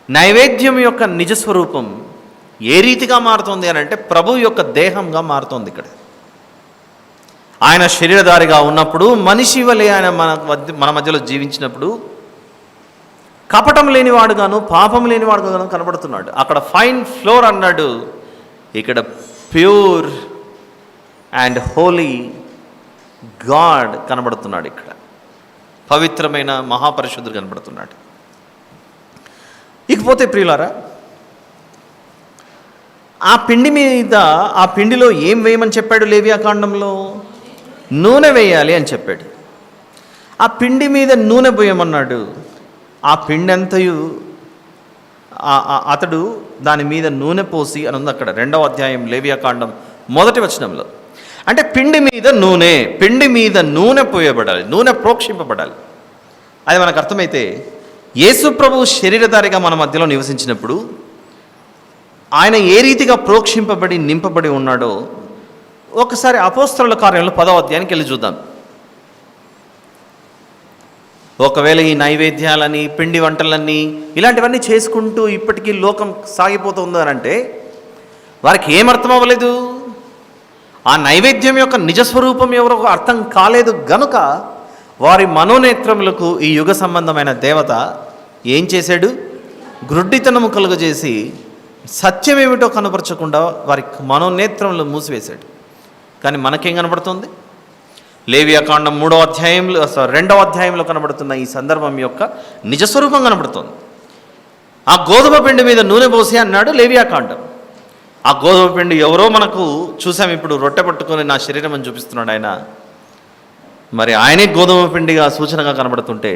నైవేద్యం యొక్క నిజస్వరూపం ఏ రీతిగా మారుతుంది అని అంటే ప్రభు యొక్క దేహంగా మారుతుంది. ఇక్కడ ఆయన శరీరధారిగా ఉన్నప్పుడు, మనిషి వలె ఆయన మన మధ్యలో జీవించినప్పుడు కపటం లేనివాడుగాను, పాపం లేనివాడుగాను కనబడుతున్నాడు. అక్కడ ఫైన్ ఫ్లోర్ అన్నాడు, ఇక్కడ ప్యూర్ అండ్ హోలీ గాడ్ కనబడుతున్నాడు. ఇక్కడ పవిత్రమైన మహాపరిశుద్ధుడు కనబడుతున్నాడు. ఇకపోతే ప్రియులారా, ఆ పిండి మీద, ఆ పిండిలో ఏం వేయమని చెప్పాడు? లేవియాకాండంలో నూనె వేయాలి అని చెప్పాడు. ఆ పిండి మీద నూనె పోయమన్నాడు. ఆ పిండి అంతయు అతడు దాని మీద నూనె పోసి అని ఉంది అక్కడ 2వ అధ్యాయం లేవియాకాండం 1వ వచనంలో. అంటే పిండి మీద నూనె పోయబడాలి, నూనె ప్రోక్షింపబడాలి. అది మనకు అర్థమైతే యేసు ప్రభు శరీరధారిగా మన మధ్యలో నివసించినప్పుడు ఆయన ఏ రీతిగా ప్రోక్షింపబడి నింపబడి ఉన్నాడో ఒకసారి అపోస్తలుల కార్యంలో 10వ అధ్యాయానికి వెళ్ళి చూద్దాం. ఒకవేళ ఈ నైవేద్యాలని, పిండి వంటలన్నీ ఇలాంటివన్నీ చేసుకుంటూ ఇప్పటికీ లోకం సాగిపోతుంది అని అంటే వారికి ఏమర్థం అవ్వలేదు? ఆ నైవేద్యం యొక్క నిజస్వరూపం ఎవరో అర్థం కాలేదు గనుక వారి మనోనేత్రములకు ఈ యుగ సంబంధమైన దేవత ఏం చేశాడు? గ్రుడ్డితనము కలుగజేసి సత్యమేమిటో కనపరచకుండా వారి మనోనేత్రములు మూసివేశాడు. కానీ మనకేం కనబడుతుంది? లేవియాకాండం 2వ అధ్యాయంలో కనబడుతున్న ఈ సందర్భం యొక్క నిజస్వరూపం కనబడుతుంది. ఆ గోధుమ పిండి మీద నూనె పోసి అన్నాడు లేవియాకాండం. ఆ గోధుమ పిండి ఎవరో మనకు చూసాం, ఇప్పుడు రొట్టె పట్టుకొని నా శరీరం అని చూపిస్తున్నాడు ఆయన. మరి ఆయనే గోధుమ పిండిగా సూచనగా కనబడుతుంటే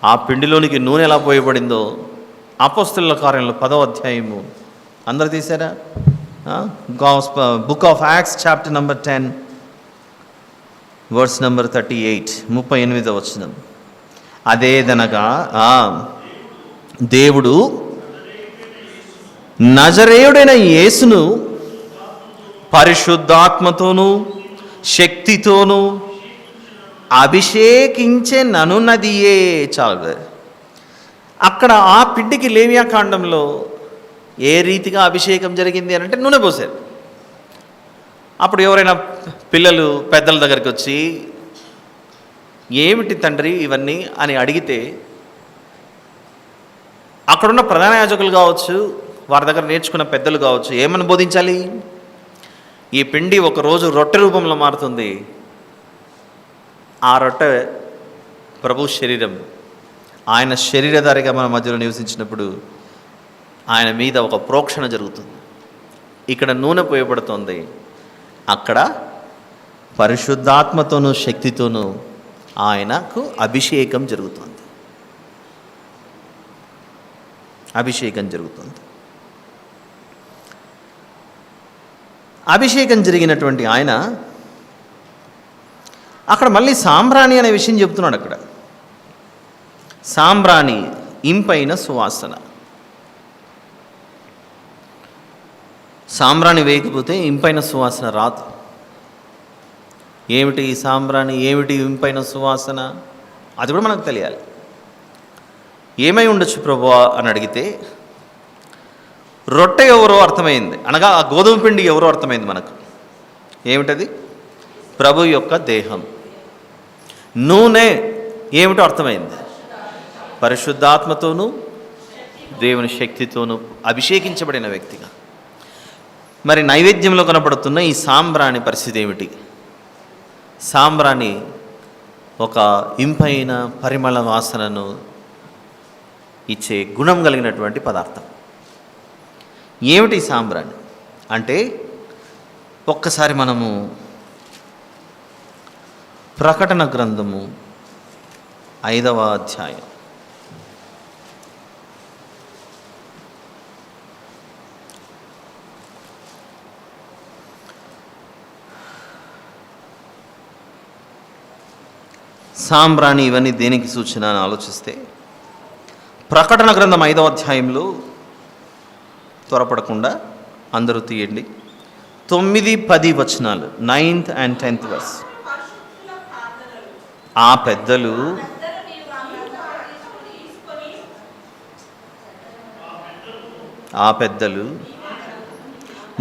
ఆ పిండిలోనికి నూనె ఎలా పోయబడిందో అపోస్తలుల కార్యంలో 10వ అధ్యాయము అందరు తీశారా? Book of Acts chapter number 10 verse number 38, 38వ వచనం. అదేదనగా దేవుడు నజరేయుడైన యేసును పరిశుద్ధాత్మతోనూ శక్తితోనూ అభిషేకించెననున్నదియే. చాలు. అక్కడ ఆ పిండికి లేవియాకాండంలో ఏ రీతిగా అభిషేకం జరిగింది అని అంటే నూనె పోసారు. అప్పుడు ఎవరైనా పిల్లలు పెద్దల దగ్గరికి వచ్చి ఏమిటి తండ్రి ఇవన్నీ అని అడిగితే అక్కడున్న ప్రధాన యాజకులు కావచ్చు, వారి దగ్గర నేర్చుకున్న పెద్దలు కావచ్చు, ఏమని బోధించాలి? ఈ పిండి ఒకరోజు రొట్టె రూపంలో మారుతుంది. ఆ రొట్టె ప్రభు శరీరం. ఆయన శరీరధారిగా మన మధ్యలో నివసించినప్పుడు ఆయన మీద ఒక ప్రోక్షణ జరుగుతుంది. ఇక్కడ నూనె పోయబడుతుంది. అక్కడ పరిశుద్ధాత్మతోనూ శక్తితోనూ ఆయనకు అభిషేకం జరుగుతుంది. అభిషేకం జరుగుతుంది. అభిషేకం జరిగినటువంటి ఆయన అక్కడ మళ్ళీ సాంబ్రాణి అనే విషయం చెప్తున్నాడు. అక్కడ సాంబ్రాణి, ఇంపైన సువాసన. సాంబ్రాణి వేయకపోతే ఇంపైన సువాసన రాదు. ఏమిటి సాంబ్రాణి, ఏమిటి ఇంపైన సువాసన, అది కూడా మనకు తెలియాలి. ఏమై ఉండొచ్చు ప్రభువా అని అడిగితే రొట్టె ఎవరో అర్థమైంది, అనగా ఆ గోధుమ పిండి ఎవరో అర్థమైంది మనకు. ఏమిటది? ప్రభు యొక్క దేహం. నూనె ఏమిటో అర్థమైంది, పరిశుద్ధాత్మతోనూ దేవుని శక్తితోనూ అభిషేకించబడిన వ్యక్తిగా. మరి నైవేద్యంలో కనపడుతున్న ఈ సాంబ్రాణి పరిస్థితి ఏమిటి? సాంబ్రాణి ఒక ఇంపైన పరిమళ వాసనను ఇచ్చే గుణం కలిగినటువంటి పదార్థం. ఏమిటి సాంబ్రాణి అంటే, ఒక్కసారి మనము ప్రకటన గ్రంథము 5వ అధ్యాయం సాంబ్రాణి ఇవన్నీ దేనికి సూచన అని ఆలోచిస్తే, ప్రకటన గ్రంథం 5వ అధ్యాయంలో, త్వరపడకుండా అందరూ తీయండి, 9-10 వచనాలు, 9th and 10th verse. ఆ పెద్దలు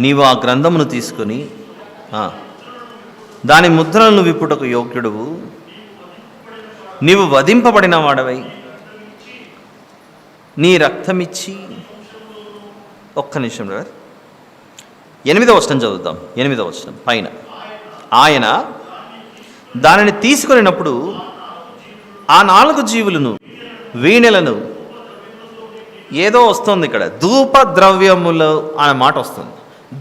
నీవు ఆ గ్రంథమును తీసుకొని దాని ముద్రలను విప్పుటకు యోగ్యుడువు, నీవు వధింపబడిన వాడవై నీ రక్తమిచ్చి. ఒక్క నిమిషం బ్రదర్, 8వ వచనం చదువుతాం. 8వ వచనం పైన, ఆయన దానిని తీసుకొనినప్పుడు ఆ 4 జీవులను, వీణెలను, ఏదో వస్తుంది ఇక్కడ, ధూపద్రవ్యములు అనే మాట వస్తుంది.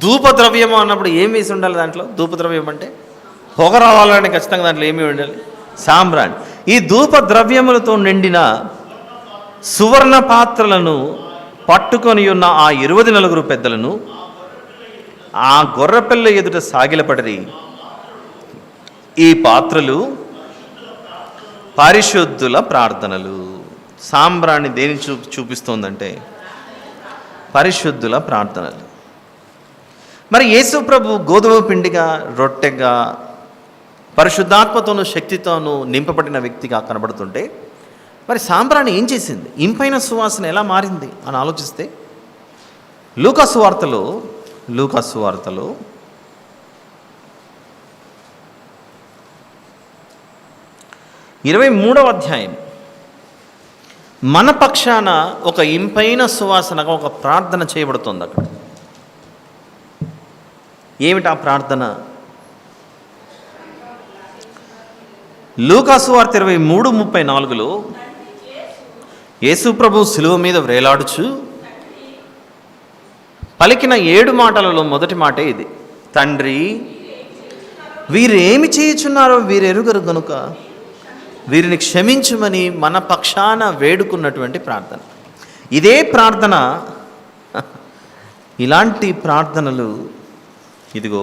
ధూపద్రవ్యము అన్నప్పుడు ఏం వేసి ఉండాలి దాంట్లో? ధూపద్రవ్యం అంటే పొగ రావాలని ఖచ్చితంగా దాంట్లో ఏమి ఉండాలి? సాంబ్రాణి. ఈ ధూపద్రవ్యములతో నిండిన సువర్ణ పాత్రలను పట్టుకొని ఉన్న ఆ 24 పెద్దలను ఆ గొర్రెపిల్ల ఎదుట సాగిలపడి, ఈ పాత్రలు పరిశుద్ధుల ప్రార్థనలు. సాంబ్రాణి దేని చూపిస్తోందంటే పరిశుద్ధుల ప్రార్థనలు. మరి యేసు ప్రభు గోధుమ పిండిగా, రొట్టెగా, పరిశుద్ధాత్మతోనూ శక్తితోనూ నింపబడిన వ్యక్తిగా కనబడుతుంటే, మరి సాంబ్రాణి ఏం చేసింది? ఇంపైన సువాసన ఎలా మారింది అని ఆలోచిస్తే, లూకాసు వార్తలో 23వ అధ్యాయం, మన పక్షాన ఒక ఇంపైన సువాసనగా ఒక ప్రార్థన చేయబడుతుంది అక్కడ. ఏమిటి ఆ ప్రార్థన? లూకాసు వార్త 23:34లో యేసు ప్రభు శిలువ మీద వ్రేలాడుచు పలికిన 7 మాటలలో మొదటి మాటే ఇది. తండ్రి, వీరేమి చేయుచున్నారో వీరెరుగరు గనుక వీరిని క్షమించుమని మన పక్షాన వేడుకున్నటువంటి ప్రార్థన. ఇదే ప్రార్థన, ఇలాంటి ప్రార్థనలు ఇదిగో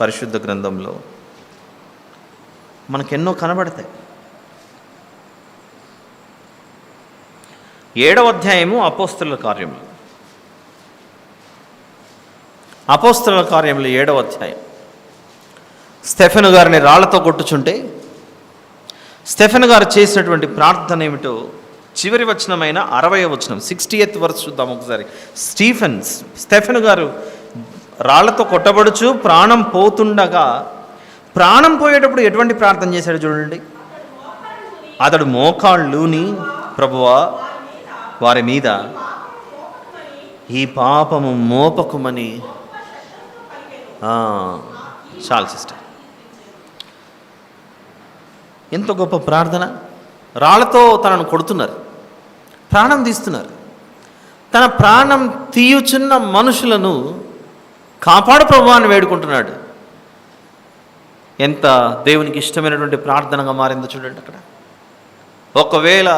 పరిశుద్ధ గ్రంథంలో మనకెన్నో కనబడతాయి. 7వ అధ్యాయము అపోస్తలుల కార్యములు. అపోస్తలుల కార్యములు 7వ అధ్యాయం. స్టెఫెను గారిని రాళ్లతో కొట్టుచుంటే స్టెఫెను గారు చేసినటువంటి ప్రార్థన ఏమిటో చివరి వచనమైన 60వ వచనం, 60th verse చూద్దాం ఒకసారి. స్టెఫెను గారు రాళ్లతో కొట్టబడుచు ప్రాణం పోతుండగా, ప్రాణం పోయేటప్పుడు ఎటువంటి ప్రార్థన చేశాడు చూడండి. అతడు మోకాళ్ళుని, ప్రభువా వారి మీద ఈ పాపము మోపకుమని. చాలు సిస్టర్, ఎంత గొప్ప ప్రార్థన. రాళ్లతో తనను కొడుతున్నారు, ప్రాణం తీస్తున్నారు. తన ప్రాణం తీయుచున్న మనుషులను కాపాడు ప్రభువా అని వేడుకుంటున్నాడు. ఎంత దేవునికి ఇష్టమైనటువంటి ప్రార్థనగా మారిందో చూడండి అక్కడ. ఒకవేళ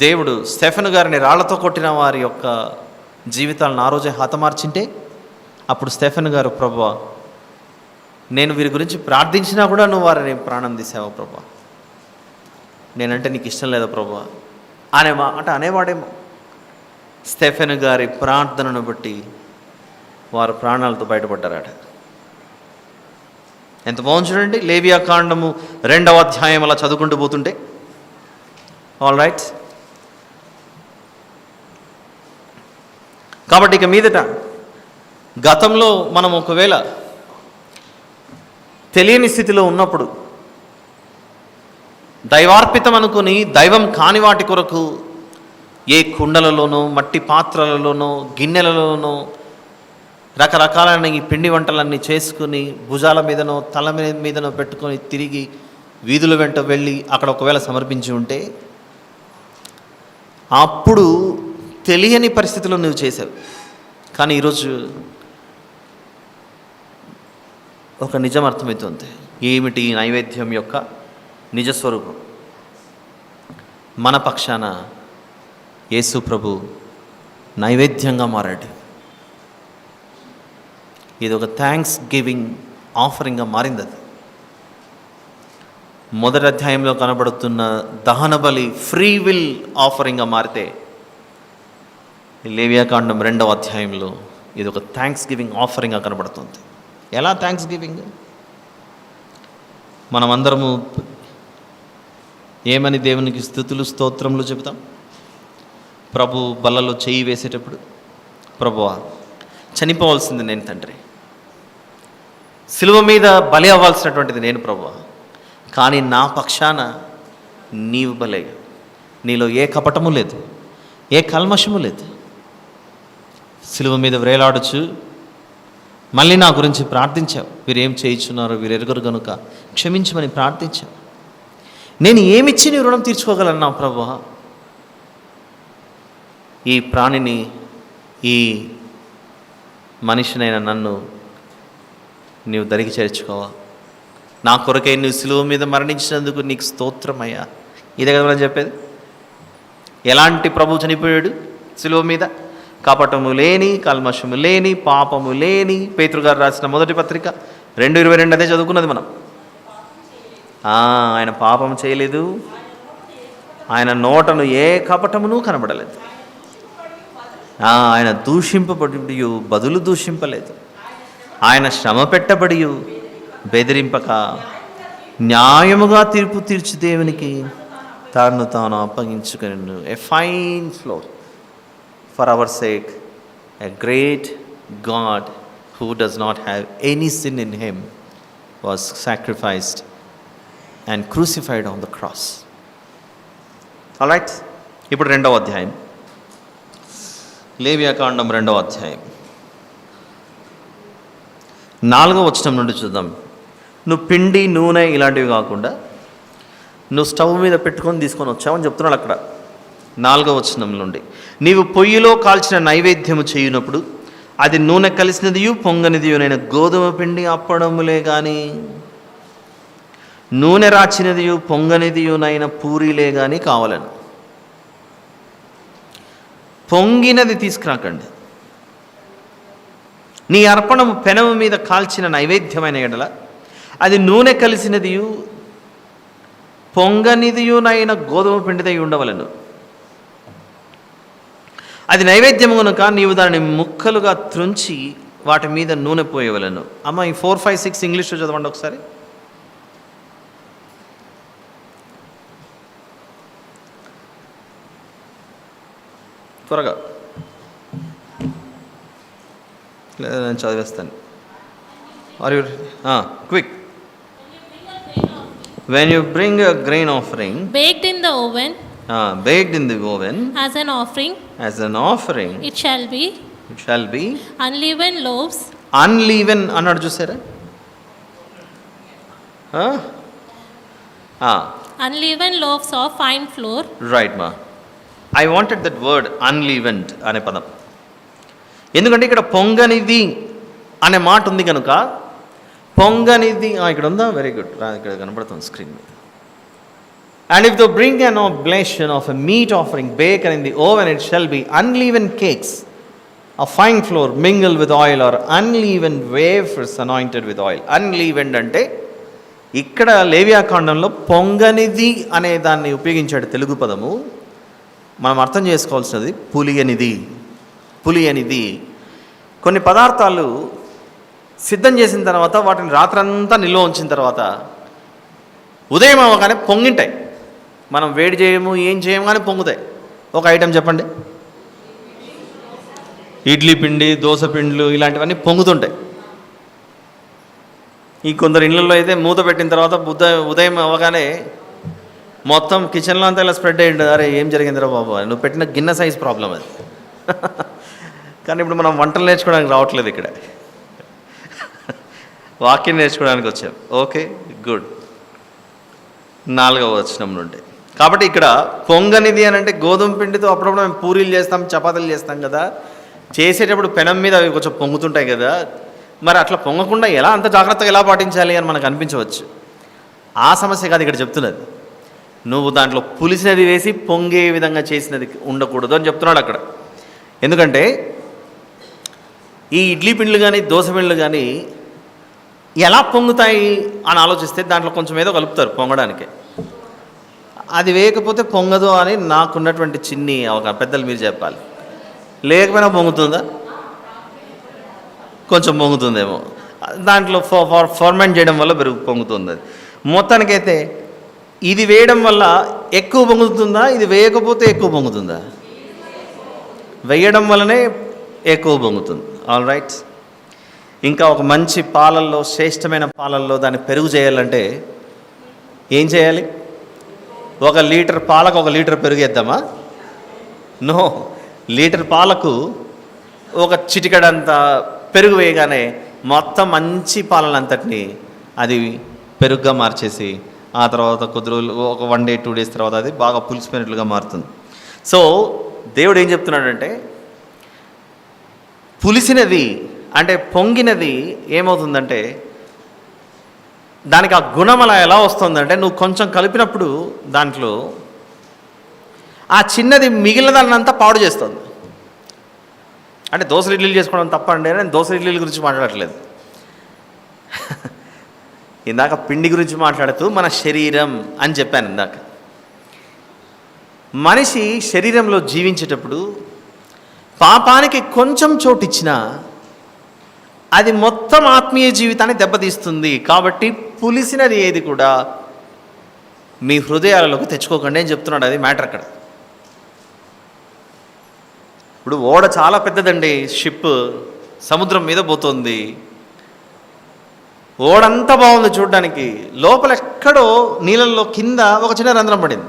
దేవుడు స్టెఫెను గారిని రాళ్లతో కొట్టిన వారి యొక్క జీవితాలను ఆ రోజే హతమార్చింటే అప్పుడు స్టెఫెను గారు, ప్రభువా నేను వీరి గురించి ప్రార్థించినా కూడా నువ్వు వారిని ప్రాణం తీసావా ప్రభువా, నేనంటే నీకు ఇష్టం లేదా ప్రభువా అంటే అనేవాడేమో. స్టెఫెను గారి ప్రార్థనను బట్టి వారు ప్రాణాలతో బయటపడ్డారట. ఎంత బాగుంది చూడండి. లేవియా కాండము 2వ అధ్యాయం అలా చదువుకుంటూ పోతుంటే, ఆల్ రైట్. కాబట్టి ఇక మీదట గతంలో మనం ఒకవేళ తెలియని స్థితిలో ఉన్నప్పుడు దైవార్పితం అనుకుని దైవం కాని వాటి కొరకు ఏ కుండలలోనో మట్టి పాత్రలలోనో గిన్నెలలోనో రకరకాలైన ఈ పిండి వంటలన్నీ చేసుకుని భుజాల మీదనో తల మీదనో పెట్టుకొని తిరిగి వీధుల వెంట వెళ్ళి అక్కడ ఒకవేళ సమర్పించి ఉంటే అప్పుడు తెలియని పరిస్థితిలో నువ్వు చేసావు. కానీ ఈరోజు ఒక నిజం అర్థమవుతుంది. ఏమిటి ఈ నైవేద్యం యొక్క నిజస్వరూపం? మన పక్షాన యేసు ప్రభు నైవేద్యంగా మారాడు. ఇది ఒక థ్యాంక్స్ గివింగ్ ఆఫరింగ్గా మారింది. అది మొదటి అధ్యాయంలో కనబడుతున్న దహన బలి ఫ్రీ విల్ ఆఫరింగ్గా మారితే లేవియాకాండం 2వ అధ్యాయంలో ఇది ఒక థ్యాంక్స్ గివింగ్ ఆఫరింగ్గా కనబడుతుంది. ఎలా థ్యాంక్స్ గివింగ్? మనమందరము ఏమని దేవునికి స్తుతులు స్తోత్రములు చెబుతాం? ప్రభు బల్లలో చేయి వేసేటప్పుడు, ప్రభువా చనిపోవాల్సింది నేను తండ్రి, సిలువ మీద బలి అవ్వాల్సినటువంటిది నేను ప్రభువా, కానీ నా పక్షాన నీవు బలే, నీలో ఏ కపటము లేదు, ఏ కల్మషము లేదు. సిలువ మీద వ్రేలాడుచు మళ్ళీ నా గురించి ప్రార్థించావు. వీరేం చేయించున్నారో వీరు ఎరుగరు కనుక క్షమించమని ప్రార్థించావు. నేను ఏమిచ్చి నీ రుణం తీర్చుకోగలను నా ప్రభువా? ఈ ప్రాణిని, ఈ మనిషినైనా నన్ను నీవు దరికి చేర్చుకోవా. నా కొరకై నువ్వు సిలువ మీద మరణించినందుకు నీకు స్తోత్రమయ్యా. ఇదే కదా మనం చెప్పేది. ఎలాంటి ప్రభు చనిపోయాడు సిలువ మీద? కపటము లేని, కల్మషము లేని, పాపము లేని. పేతురు గారు రాసిన మొదటి పత్రిక 2:22 అదే చదువుకున్నది మనం. ఆయన పాపం చేయలేదు, ఆయన నోటను ఏ కపటమును కనబడలేదు, ఆయన దూషింపబడి బదులు దూషింపలేదు, ఆయన శ్రమ పెట్టబడి బెదిరింపక న్యాయముగా తీర్పు తీర్చి దేవునికి తాను అప్పగించుకుని a fine floor for our sake. A great God who does not have any sin in him was sacrificed and crucified on the cross. All right. ఇప్పుడు 2వ అధ్యాయం, లేవియాకాండం 2వ అధ్యాయం 4వ వచనం నుండి చూద్దాం. నువ్వు పిండి నూనె ఇలాంటివి కాకుండా నువ్వు స్టవ్ మీద పెట్టుకొని తీసుకొని వచ్చావని చెప్తున్నాడు అక్కడ 4వ వచనం నుండి. నీవు పొయ్యిలో కాల్చిన నైవేద్యము చేయునప్పుడు అది నూనె కలిసినదియు పొంగనిదియునైన గోధుమ పిండి అప్పడములే కానీ నూనె రాచినదియు పొంగనిదియునైన పూరీలే కానీ కావాలను. పొంగినది తీసుకురాకండి. నీ అర్పణము పెనము మీద కాల్చిన నైవేద్యమైన ఎడల అది నూనె కలిసినదియు పొంగనిదియునైన గోధుమ పిండిదై ఉండవలను. అది నైవేద్యము కనుక నీవు దానిని ముక్కలుగా త్రుంచి వాటి మీద నూనె పోయవలను. అమ్మ ఈ 4, 5, 6 ఇంగ్లీష్లో చదవండి ఒకసారి. త్వరగా, లేదా నేను చదివేస్తాను. Are you quick? When you bring a grain offering baked in the oven, baked in the oven as an offering, it shall be unleavened loaves. Unleavened అన్నాడు చూసారా? Unleavened loaves of fine flour. Right ma. I wanted that word unleavened అనే పదం. ఎందుకంటే ఇక్కడ పొంగనిది అనే మాట ఉంది కనుక పొంగనిది ఇక్కడ ఉందా? వెరీ గుడ్, ఇక్కడ కనపడుతుంది స్క్రీన్ మీద. And if thou bring an oblation of a meat offering baken in the oven, it shall be unleavened cakes of fine flour mingled with oil, or unleavened wafers anointed with oil. Unleavened అంటే ఇక్కడ లేవియాకాండంలో పొంగనిది అనే దాన్ని ఉపయోగించాడు తెలుగు పదము. మనం అర్థం చేసుకోవాల్సినది పులియనిది. కొన్ని పదార్థాలు సిద్ధం చేసిన తర్వాత వాటిని రాత్రంతా నిల్వ ఉంచిన తర్వాత ఉదయం అవ్వగానే పొంగింటాయి. మనం వేడి చేయము, ఏం చేయము, కానీ పొంగుతాయి. ఒక ఐటెం చెప్పండి. ఇడ్లీ పిండి, దోశ పిండ్లు ఇలాంటివన్నీ పొంగుతుంటాయి. ఈ కొందరు ఇళ్ళల్లో అయితే మూత పెట్టిన తర్వాత ఉదయం అవ్వగానే మొత్తం కిచెన్లో అంతా ఇలా స్ప్రెడ్ అయ్యింది. అరే ఏం జరిగిందిరా బాబు, నువ్వు పెట్టిన గిన్నె సైజ్ ప్రాబ్లం అది. కానీ ఇప్పుడు మనం వంటలు నేర్చుకోవడానికి రావట్లేదు, ఇక్కడ వాక్యం నేర్చుకోవడానికి వచ్చాం. Okay, good. 4వ వచనం నుండి. కాబట్టి ఇక్కడ పొంగనిది అని అంటే గోధుమ పిండితో అప్పుడప్పుడు మేము పూరీలు చేస్తాం, చపాతీలు చేస్తాం కదా, చేసేటప్పుడు పెనం మీద అవి కొంచెం పొంగుతుంటాయి కదా, మరి అట్లా పొంగకుండా ఎలా అంత జాగ్రత్తగా ఎలా పాటించాలి అని మనకు అనిపించవచ్చు. ఆ సమస్య కాదు ఇక్కడ చెప్తున్నది. నువ్వు దాంట్లో పులిసినది వేసి పొంగే విధంగా చేసినది ఉండకూడదు అని చెప్తున్నాడు అక్కడ. ఎందుకంటే ఈ ఇడ్లీ పిండ్లు కానీ దోశ పిండ్లు కానీ ఎలా పొంగుతాయి అని ఆలోచిస్తే దాంట్లో కొంచెం ఏదో కలుపుతారు పొంగడానికి. అది వేయకపోతే పొంగదు అని నాకున్నటువంటి చిన్ని ఒక పెద్దలు మీరు చెప్పాలి. లేకపోయినా పొంగుతుందా? కొంచెం పొంగుతుందేమో. దాంట్లో ఫర్మెంట్ చేయడం వల్ల పొంగుతుంది అది. మొత్తానికైతే ఇది వేయడం వల్ల ఎక్కువ పొంగుతుందా, ఇది వేయకపోతే ఎక్కువ పొంగుతుందా? వేయడం వల్లనే ఎక్కువ పొంగుతుంది. All right. ఇంకా ఒక మంచి పాలల్లో, శ్రేష్టమైన పాలల్లో దాన్ని పెరుగు చేయాలంటే ఏం చేయాలి? 1 లీటర్ పాలకు 1 లీటర్ పెరుగు వేద్దామా? నో. లీటర్ పాలకు ఒక చిటికడంత పెరుగు వేయగానే మొత్తం మంచి పాలనంతటిని అది పెరుగుగా మార్చేసి ఆ తర్వాత కొద్ది రోజులు, ఒక 1 డే 2 డేస్ తర్వాత అది బాగా పులిసిపోయినట్లుగా మారుతుంది. సో దేవుడు ఏం చెప్తున్నాడంటే, పులిసినది అంటే పొంగినది ఏమవుతుందంటే దానికి ఆ గుణం అలా ఎలా వస్తుందంటే, నువ్వు కొంచెం కలిపినప్పుడు దాంట్లో ఆ చిన్నది మిగిలిన దాన్నంతా పాడు చేస్తుంది. అంటే దోశలు ఇడ్లీలు చేసుకోవడం తప్పండి, నేను దోశ ఇడ్లీల గురించి మాట్లాడట్లేదు. ఇందాక పిండి గురించి మాట్లాడుతూ మన శరీరం అని చెప్పాను ఇందాక. మనిషి శరీరంలో జీవించేటప్పుడు పాపానికి కొంచెం చోటు ఇచ్చినా అది మొత్తం ఆత్మీయ జీవితాన్ని దెబ్బతీస్తుంది. కాబట్టి పులిసినది ఏది కూడా మీ హృదయాలలోకి తెచ్చుకోకండి అని చెప్తున్నాడు. అది మ్యాటర్ అక్కడ. ఇప్పుడు ఓడ చాలా పెద్దదండి, షిప్ సముద్రం మీద పోతుంది. ఓడంతా బాగుంది చూడడానికి, లోపల ఎక్కడో నీళ్ళల్లో కింద ఒక చిన్న రంధ్రం పడింది.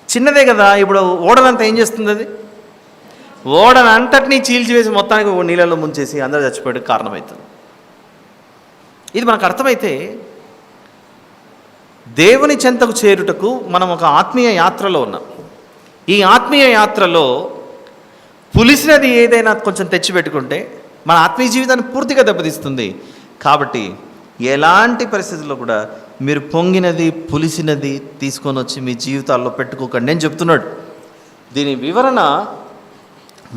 చిన్నదే కదా, ఇప్పుడు ఓడనంతా ఏం చేస్తుంది? అది ఓడనంతటినీ చీల్చివేసి మొత్తానికి నీళ్ళల్లో ముంచేసి అందరూ చచ్చిపోయేందుకు కారణమవుతుంది. ఇది మనకు అర్థమైతే దేవుని చెంతకు చేరుటకు మనం ఒక ఆత్మీయ యాత్రలో ఉన్నాం. ఈ ఆత్మీయ యాత్రలో పులిసినది ఏదైనా కొంచెం తెచ్చిపెట్టుకుంటే మన ఆత్మీయ జీవితాన్ని పూర్తిగా దెబ్బతీస్తుంది. కాబట్టి ఎలాంటి పరిస్థితుల్లో కూడా మీరు పొంగినది, పులిసినది తీసుకొని వచ్చి మీ జీవితాల్లో పెట్టుకోకండి అని చెప్తున్నాడు. దీని వివరణ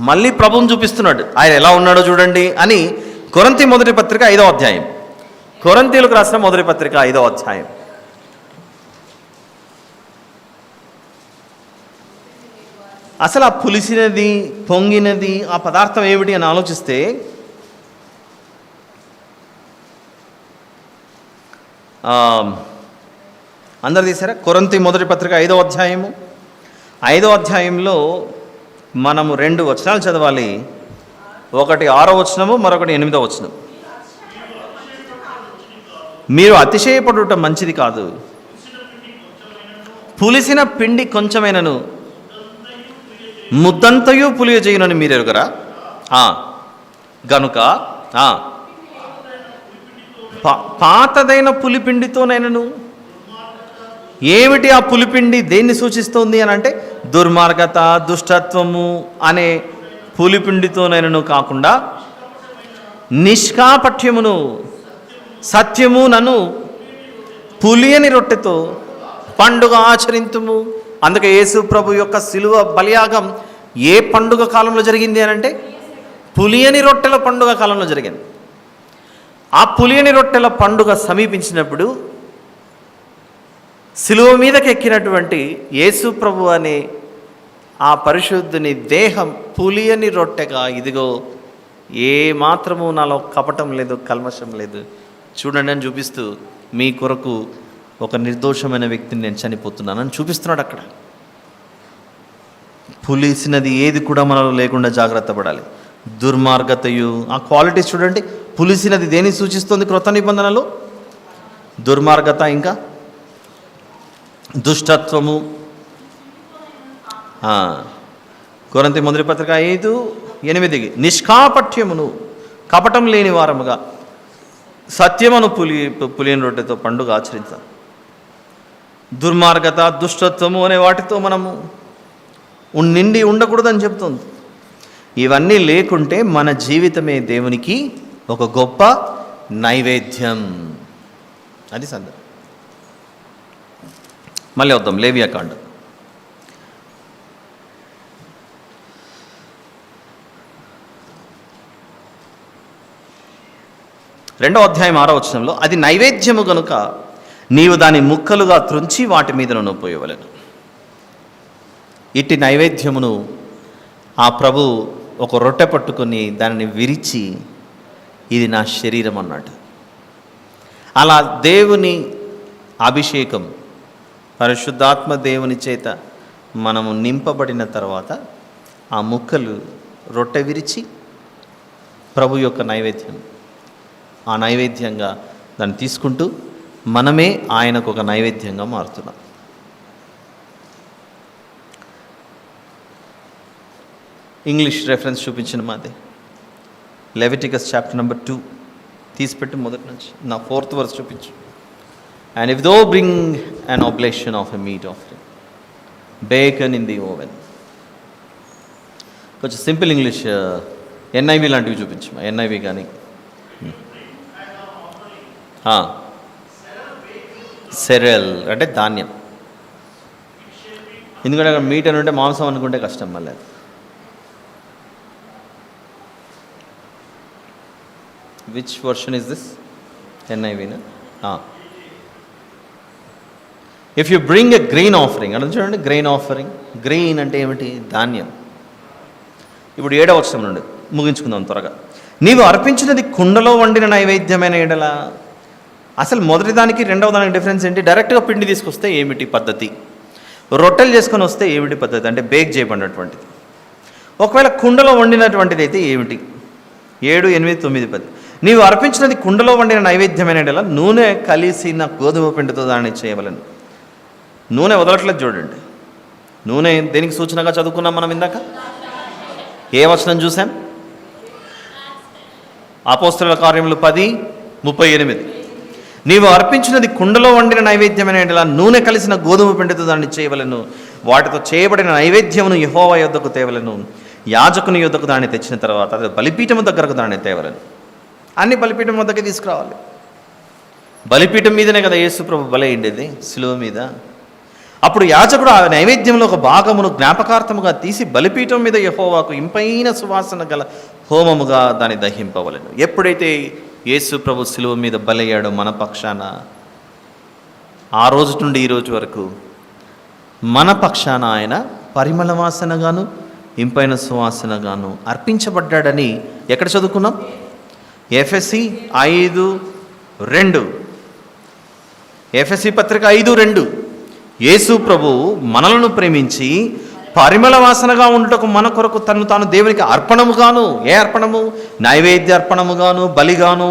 మళ్ళీ ప్రభువుని చూపిస్తున్నాడు. ఆయన ఎలా ఉన్నాడో చూడండి అని కొరింథీ మొదటి పత్రిక 5వ అధ్యాయం. కొరింథీయులకు రాసిన మొదటి పత్రిక 5వ అధ్యాయం. అసలు ఆ పులిసినది, పొంగినది ఆ పదార్థం ఏమిటి అని ఆలోచిస్తే అందరు తీసారా? కొరింథీ మొదటి పత్రిక 5వ అధ్యాయము. 5వ అధ్యాయంలో మనము 2 వచనాలు చదవాలి. ఒకటి 6వ వచనము, మరొకటి 8వ వచనం. మీరు అతిశయపడుట మంచిది కాదు, పులిసిన పిండి కొంచెమైనను ముద్దంతయు పులియజేయునని మీరు ఎరుగరా? గనుక పాతదైన పులిపిండితోనైనను. ఏమిటి ఆ పులిపిండి? దేన్ని సూచిస్తోంది అని అంటే దుర్మార్గత, దుష్టత్వము అనే పులిపిండితోనైనను కాకుండా నిష్కాపట్యమును, సత్యము నన్ను పులియని రొట్టెతో పండుగ ఆచరింతుము. అందుకే యేసు ప్రభు యొక్క శిలువ బలియాగం ఏ పండుగ కాలంలో జరిగింది అని అంటే పులియని రొట్టెల పండుగ కాలంలో జరిగింది. ఆ పులియని రొట్టెల పండుగ సమీపించినప్పుడు శిలువ మీదకి ఎక్కినటువంటి యేసు ప్రభు అనే ఆ పరిశుద్ధుని దేహం పులియని రొట్టెగా, ఇదిగో ఏ మాత్రము నాలో కపటం లేదు, కల్మషం లేదు, చూడండి అని చూపిస్తూ మీ కొరకు ఒక నిర్దోషమైన వ్యక్తిని నేను చనిపోతున్నానని చూపిస్తున్నాడు. అక్కడ పులిసినది ఏది కూడా మనలో లేకుండా జాగ్రత్త పడాలి. దుర్మార్గతయు, ఆ క్వాలిటీస్ చూడండి. పులిసినది దేని సూచిస్తుంది క్రొత్త నిబంధనలో? దుర్మార్గత, ఇంకా దుష్టత్వము. కొరింథీ మొదటి పత్రిక 5:8 నిష్కాపట్యమును కపటం లేని వారముగా సత్యమును పులియని రొట్టెతో పండుగ ఆచరించాలి. దుర్మార్గత, దుష్టత్వము అనే వాటితో మనము నిండి ఉండకూడదని చెప్తుంది. ఇవన్నీ లేకుంటే మన జీవితమే దేవునికి ఒక గొప్ప నైవేద్యం. అది సందర్భం. మళ్ళీ వద్దాం లేవియాకాండం. రెండవ అధ్యాయం 6వ వచనంలో, అది నైవేద్యము గనుక నీవు దాని ముక్కలుగా త్రుంచి వాటి మీద పోయవలెను. ఇట్టి నైవేద్యమును ఆ ప్రభు ఒక రొట్టె పట్టుకొని దానిని విరిచి, ఇది నా శరీరం అన్నాడు. అలా దేవుని అభిషేకం, పరిశుద్ధాత్మ దేవుని చేత మనము నింపబడిన తర్వాత ఆ ముక్కలు రొట్టె విరిచి ప్రభు యొక్క నైవేద్యం, ఆ నైవేద్యంగా దాన్ని తీసుకుంటూ మనమే ఆయనకు ఒక నైవేద్యంగా మారుతున్నాం. ఇంగ్లీష్ రెఫరెన్స్ చూపించిన మాదే లెవిటికస్ చాప్టర్ నెంబర్ 2 తీసిపెట్టి మొదటి నుంచి నా 4th వర్స్ చూపించు. And if thou bring an oblation of a meat offering baken in the oven. కొంచెం సింపుల్ ఇంగ్లీష్ ఎన్ఐవి లాంటివి చూపించు. ఎన్ఐవి కానీ సెరెల్ అంటే ధాన్యం. ఎందుకంటే అక్కడ మీట్ అని ఉంటే మాంసం అనుకుంటే కష్టం. మళ్ళీ విచ్ వర్షన్ ఇస్ దిస్? ఎన్ఐవినా? If you bring a grain offering అంటే చూడండి, గ్రెయిన్ ఆఫరింగ్. గ్రెయిన్ అంటే ఏమిటి? ధాన్యం. ఇప్పుడు 7వ వచనం నుండి ముగించుకుందాం త్వరగా. నీవు అర్పించినది కుండలో వండిన నైవేద్యమైన ఎడల. అసలు మొదటి దానికి రెండవ దానికి డిఫరెన్స్ ఏంటి? డైరెక్ట్గా పిండి తీసుకొస్తే ఏమిటి పద్ధతి, రొట్టెలు చేసుకొని వస్తే ఏమిటి పద్ధతి అంటే బేక్ చేయబడినటువంటిది. ఒకవేళ కుండలో వండినటువంటిది అయితే ఏమిటి? 7, 8, 9, 10. నీవు అర్పించినది కుండలో వండిన నైవేద్యమైన ఎడల నూనె కలిసిన గోధుమ పిండితో దాన్ని చేయవలను. నూనె వదలట్లేదు చూడండి. నూనె దేనికి సూచనగా చదువుకున్నాం మనం ఇందాక? ఏ వచనం చూసాం? అపోస్తలుల కార్యములు 10:38. నీవు అర్పించినది కుండలో వండిన నైవేద్యమైన ఎడల నూనె కలిసిన గోధుమ పిండితో దాన్ని చేయవలను. వాటితో చేయబడిన నైవేద్యమును యెహోవా యొద్దకు తేవలను. యాజకుని యొద్దకు దాన్ని తెచ్చిన తర్వాత అది బలిపీఠము దగ్గరకు దాన్ని తేవలను. అన్ని బలిపీఠం వద్దకే తీసుకురావాలి. బలిపీఠం మీదనే కదా యేసు ప్రభు బలి అయ్యిండేది శిలువ మీద. అప్పుడు యాజకుడు ఆ నైవేద్యంలో ఒక భాగమును జ్ఞాపకార్థముగా తీసి బలిపీఠం మీద యెహోవాకు ఇంపైన సువాసన గల హోమముగా దాన్ని దహింపవలెను. ఎప్పుడైతే యేసు ప్రభు శిలువ మీద బలయ్యాడో మన పక్షాన, ఆ రోజు నుండి ఈ రోజు వరకు మన పక్షాన ఆయన పరిమళ వాసనగాను ఇంపైన సువాసనగాను అర్పించబడ్డాడని ఎక్కడ చదువుకున్నాం? ఎఫెసీ 5:2. ఎఫెసీ పత్రిక 5:2. యేసు ప్రభు మనలను ప్రేమించి పరిమళ వాసనగా ఉండుటకు మన కొరకు తను తాను దేవునికి అర్పణముగాను, ఏ అర్పణము? నైవేద్య అర్పణముగాను, బలిగాను,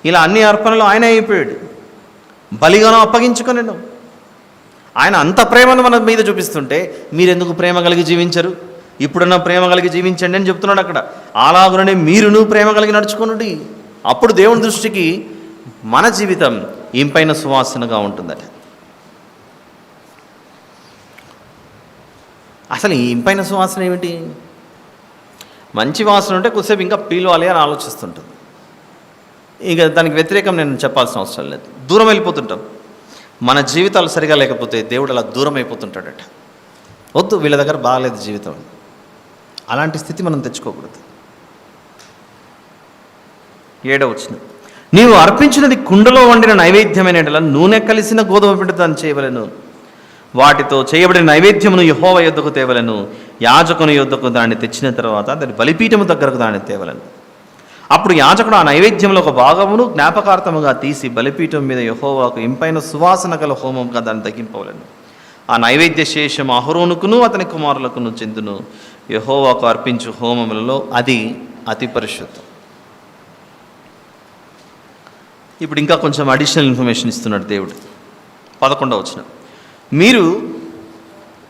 ఇలా అన్ని అర్పణలు ఆయన అయిపోయాడు. బలిగాను అప్పగించుకొనెను. ఆయన అంత ప్రేమను మన మీద చూపిస్తుంటే మీరెందుకు ప్రేమ కలిగి జీవించరు? ఇప్పుడున్న ప్రేమ కలిగి జీవించండి అని చెప్తున్నాడు అక్కడ. అలాగుననే మీరును ప్రేమ కలిగి నడుచుకోనుడి. అప్పుడు దేవుని దృష్టికి మన జీవితం ఇంపైన సువాసనగా ఉంటుందట. అసలు ఈ ఇంపైన సువాసన ఏమిటి? మంచి వాసన ఉంటే కొద్దిసేపు ఇంకా పీలవాలి అని ఆలోచిస్తుంటుంది. ఇక దానికి వ్యతిరేకం నేను చెప్పాల్సిన అవసరం లేదు. దూరం వెళ్ళిపోతుంటాం. మన జీవితాలు సరిగా లేకపోతే దేవుడు అలా దూరం అయిపోతుంటాడట. వద్దు, వీళ్ళ దగ్గర బాగాలేదు జీవితం. అలాంటి స్థితి మనం తెచ్చుకోకూడదు. 7వ వచనం, నీవు అర్పించినది కుండలో వండిన నైవేద్యమైన నూనె కలిసిన గోధుమ పిండి దాన్ని చేయవలెను. వాటితో చేయబడిన నైవేద్యమును యెహోవా యొద్దకు తేవలెను. యాజకుని యొద్దకు దాన్ని తెచ్చిన తర్వాత దాని బలిపీఠము దగ్గరకు దాన్ని తేవలెను. అప్పుడు యాజకుడు ఆ నైవేద్యంలో ఒక భాగమును జ్ఞాపకార్థముగా తీసి బలిపీఠం మీద యెహోవాకు ఇంపైన సువాసన గల హోమంగా దాన్ని తగ్గింపవలెను. ఆ నైవేద్య శేషం అహరోనుకును అతని కుమారులకును చెందును. యెహోవాకు అర్పించు హోమములలో అది అతి పరిశుద్ధం. ఇప్పుడు ఇంకా కొంచెం అడిషనల్ ఇన్ఫర్మేషన్ ఇస్తున్నాడు దేవుడు. 11వ వచనం, మీరు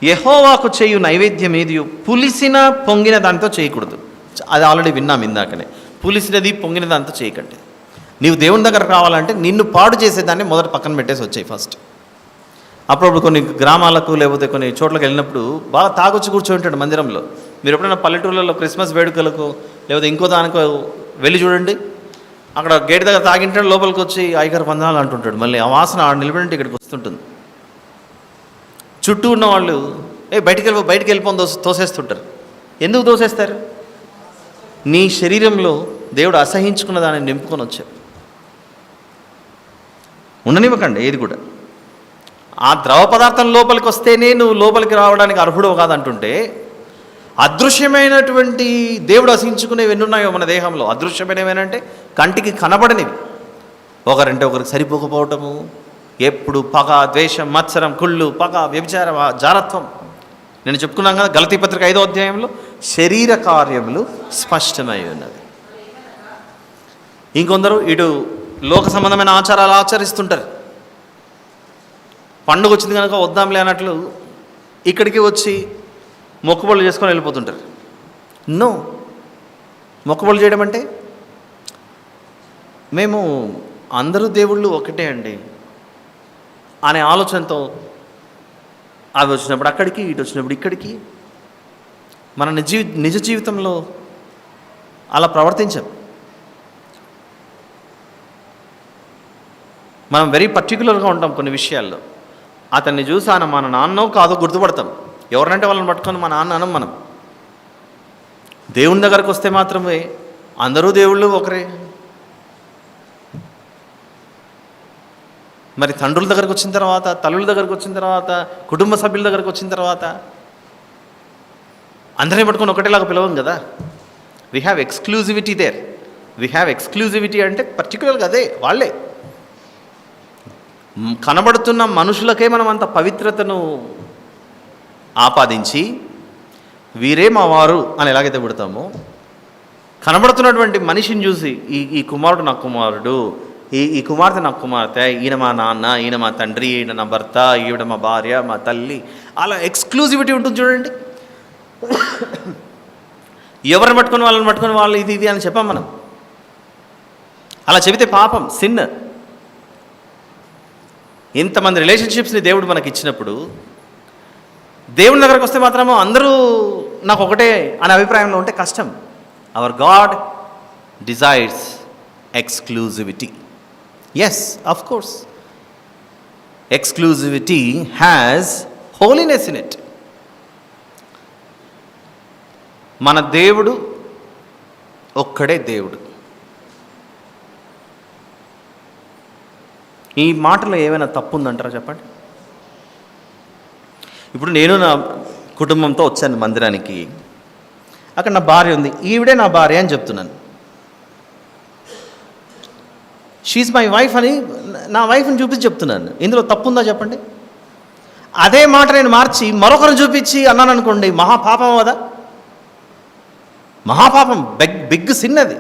యెహోవాకు చేయు నైవేద్యం ఏది పులిసిన పొంగిన దానితో చేయకూడదు. అది ఆల్రెడీ విన్నాం ఇందాకనే. పులిసినది పొంగిన దాంతో చేయకండి. నీవు దేవుని దగ్గర రావాలంటే నిన్ను పాడు చేసేదాన్ని మొదట పక్కన పెట్టేసి వచ్చాయి ఫస్ట్. అప్పుడప్పుడు కొన్ని గ్రామాలకు లేకపోతే కొన్ని చోట్లకి వెళ్ళినప్పుడు బాగా తాగొచ్చి కూర్చోంటాడు మందిరంలో. మీరు ఎప్పుడైనా పల్లెటూళ్ళలో క్రిస్మస్ వేడుకలకు లేకపోతే ఇంకో దానికో వెళ్ళి చూడండి, అక్కడ గేట్ దగ్గర తాగింటాడు, లోపలికి వచ్చి ఐగారు వందనాలు అంటుంటాడు. మళ్ళీ ఆ వాసన ఆడ నిలబడి ఇక్కడికి వస్తుంటుంది. చుట్టూ ఉన్న వాళ్ళు బయటికి వెళ్ళిపోని తోసేస్తుంటారు. ఎందుకు తోసేస్తారు? నీ శరీరంలో దేవుడు అసహించుకున్న దాన్ని నింపుకొని వచ్చాడు. ఉండనివ్వకండి ఏది కూడా. ఆ ద్రవ పదార్థం లోపలికి వస్తేనే నువ్వు లోపలికి రావడానికి అర్హుడు కాదంటుంటే, అదృశ్యమైనటువంటి దేవుడు అసహించుకునేవి ఎన్నున్నాయో మన దేహంలో. అదృశ్యమైనవేనంటే కంటికి కనబడనివి. ఒకరంటే ఒకరికి సరిపోకపోవటము, ఎప్పుడు పగ, ద్వేషం, మత్సరం, కుళ్ళు, పగ, వ్యభిచారం, జారత్వం. నేను చెప్పుకున్నాను కదా గలతీ పత్రిక 5వ అధ్యాయంలో శరీర కార్యములు స్పష్టమై ఉన్నది. ఇంకొందరు ఇటు లోక సంబంధమైన ఆచారాలు ఆచరిస్తుంటారు. పండుగ వచ్చింది కనుక వద్దాంలే అన్నట్లు ఇక్కడికి వచ్చి మొక్కుబడులు చేసుకొని వెళ్ళిపోతుంటారు. నో, మొక్కుబడులు చేయడం అంటే మేము అందరూ దేవుళ్ళు ఒకటే అండి అనే ఆలోచనతో అవి వచ్చినప్పుడు అక్కడికి, ఇటు వచ్చినప్పుడు ఇక్కడికి, మన నిజ జీవితంలో అలా ప్రవర్తించాం. మనం వెరీ పర్టికులర్గా ఉంటాం కొన్ని విషయాల్లో. అతన్ని చూసి ఆయన మన నాన్నో కాదో గుర్తుపడతాం. ఎవరినంటే వాళ్ళని పట్టుకొని మా నాన్న అనం మనం. దేవుని దగ్గరకు వస్తే మాత్రమే అందరూ దేవుళ్ళు ఒకరే. మరి తండ్రుల దగ్గరకు వచ్చిన తర్వాత, తల్లుల దగ్గరకు వచ్చిన తర్వాత, కుటుంబ సభ్యుల దగ్గరకు వచ్చిన తర్వాత అందరినీ పట్టుకొని ఒకటేలాగా పిలవం కదా. We have exclusivity there. We have exclusivity అంటే పర్టికులర్గా అదే వాళ్ళే. కనబడుతున్న మనుషులకే మనం అంత పవిత్రతను ఆపాదించి వీరే మా వారు అని ఎలాగైతే పెడతామో, కనబడుతున్నటువంటి మనిషిని చూసి ఈ కుమారుడు నా కుమారుడు, ఈ కుమార్తె నా కుమార్తె, ఈయన మా నాన్న, ఈయన మా తండ్రి, ఈయన నా భర్త, ఈవిడ మా భార్య, మా తల్లి, అలా ఎక్స్క్లూజివిటీ ఉంటుంది చూడండి. ఎవరిని పట్టుకొని వాళ్ళని పట్టుకొని వాళ్ళు ఇది అని చెప్పాం మనం. అలా చెబితే పాపం, సిన్. ఇంతమంది రిలేషన్షిప్స్ని దేవుడు మనకి ఇచ్చినప్పుడు దేవుని దగ్గరకు వస్తే మాత్రము అందరూ నాకు ఒకటే అనే అభిప్రాయంలో ఉంటే కష్టం. Our God desires exclusivity. Yes, of course, exclusivity has holiness in it. మన దేవుడు ఒక్కడే దేవుడు. ఈ మాటలో ఏమైనా తప్పు ఉందంటారా చెప్పండి? ఇప్పుడు నేను నా కుటుంబంతో వచ్చాను మందిరానికి. అక్కడ నా భార్య ఉంది, ఈవిడే నా భార్య అని చెప్తున్నాను. షీఈ్ మై వైఫ్ అని నా వైఫ్ని చూపించి చెప్తున్నాను. ఇందులో తప్పు ఉందా చెప్పండి? అదే మాట నేను మార్చి మరొకరిని చూపించి అన్నాను అనుకోండి, మహాపాపం కదా. మహాపాపం, బిగ్ సిన్ అది.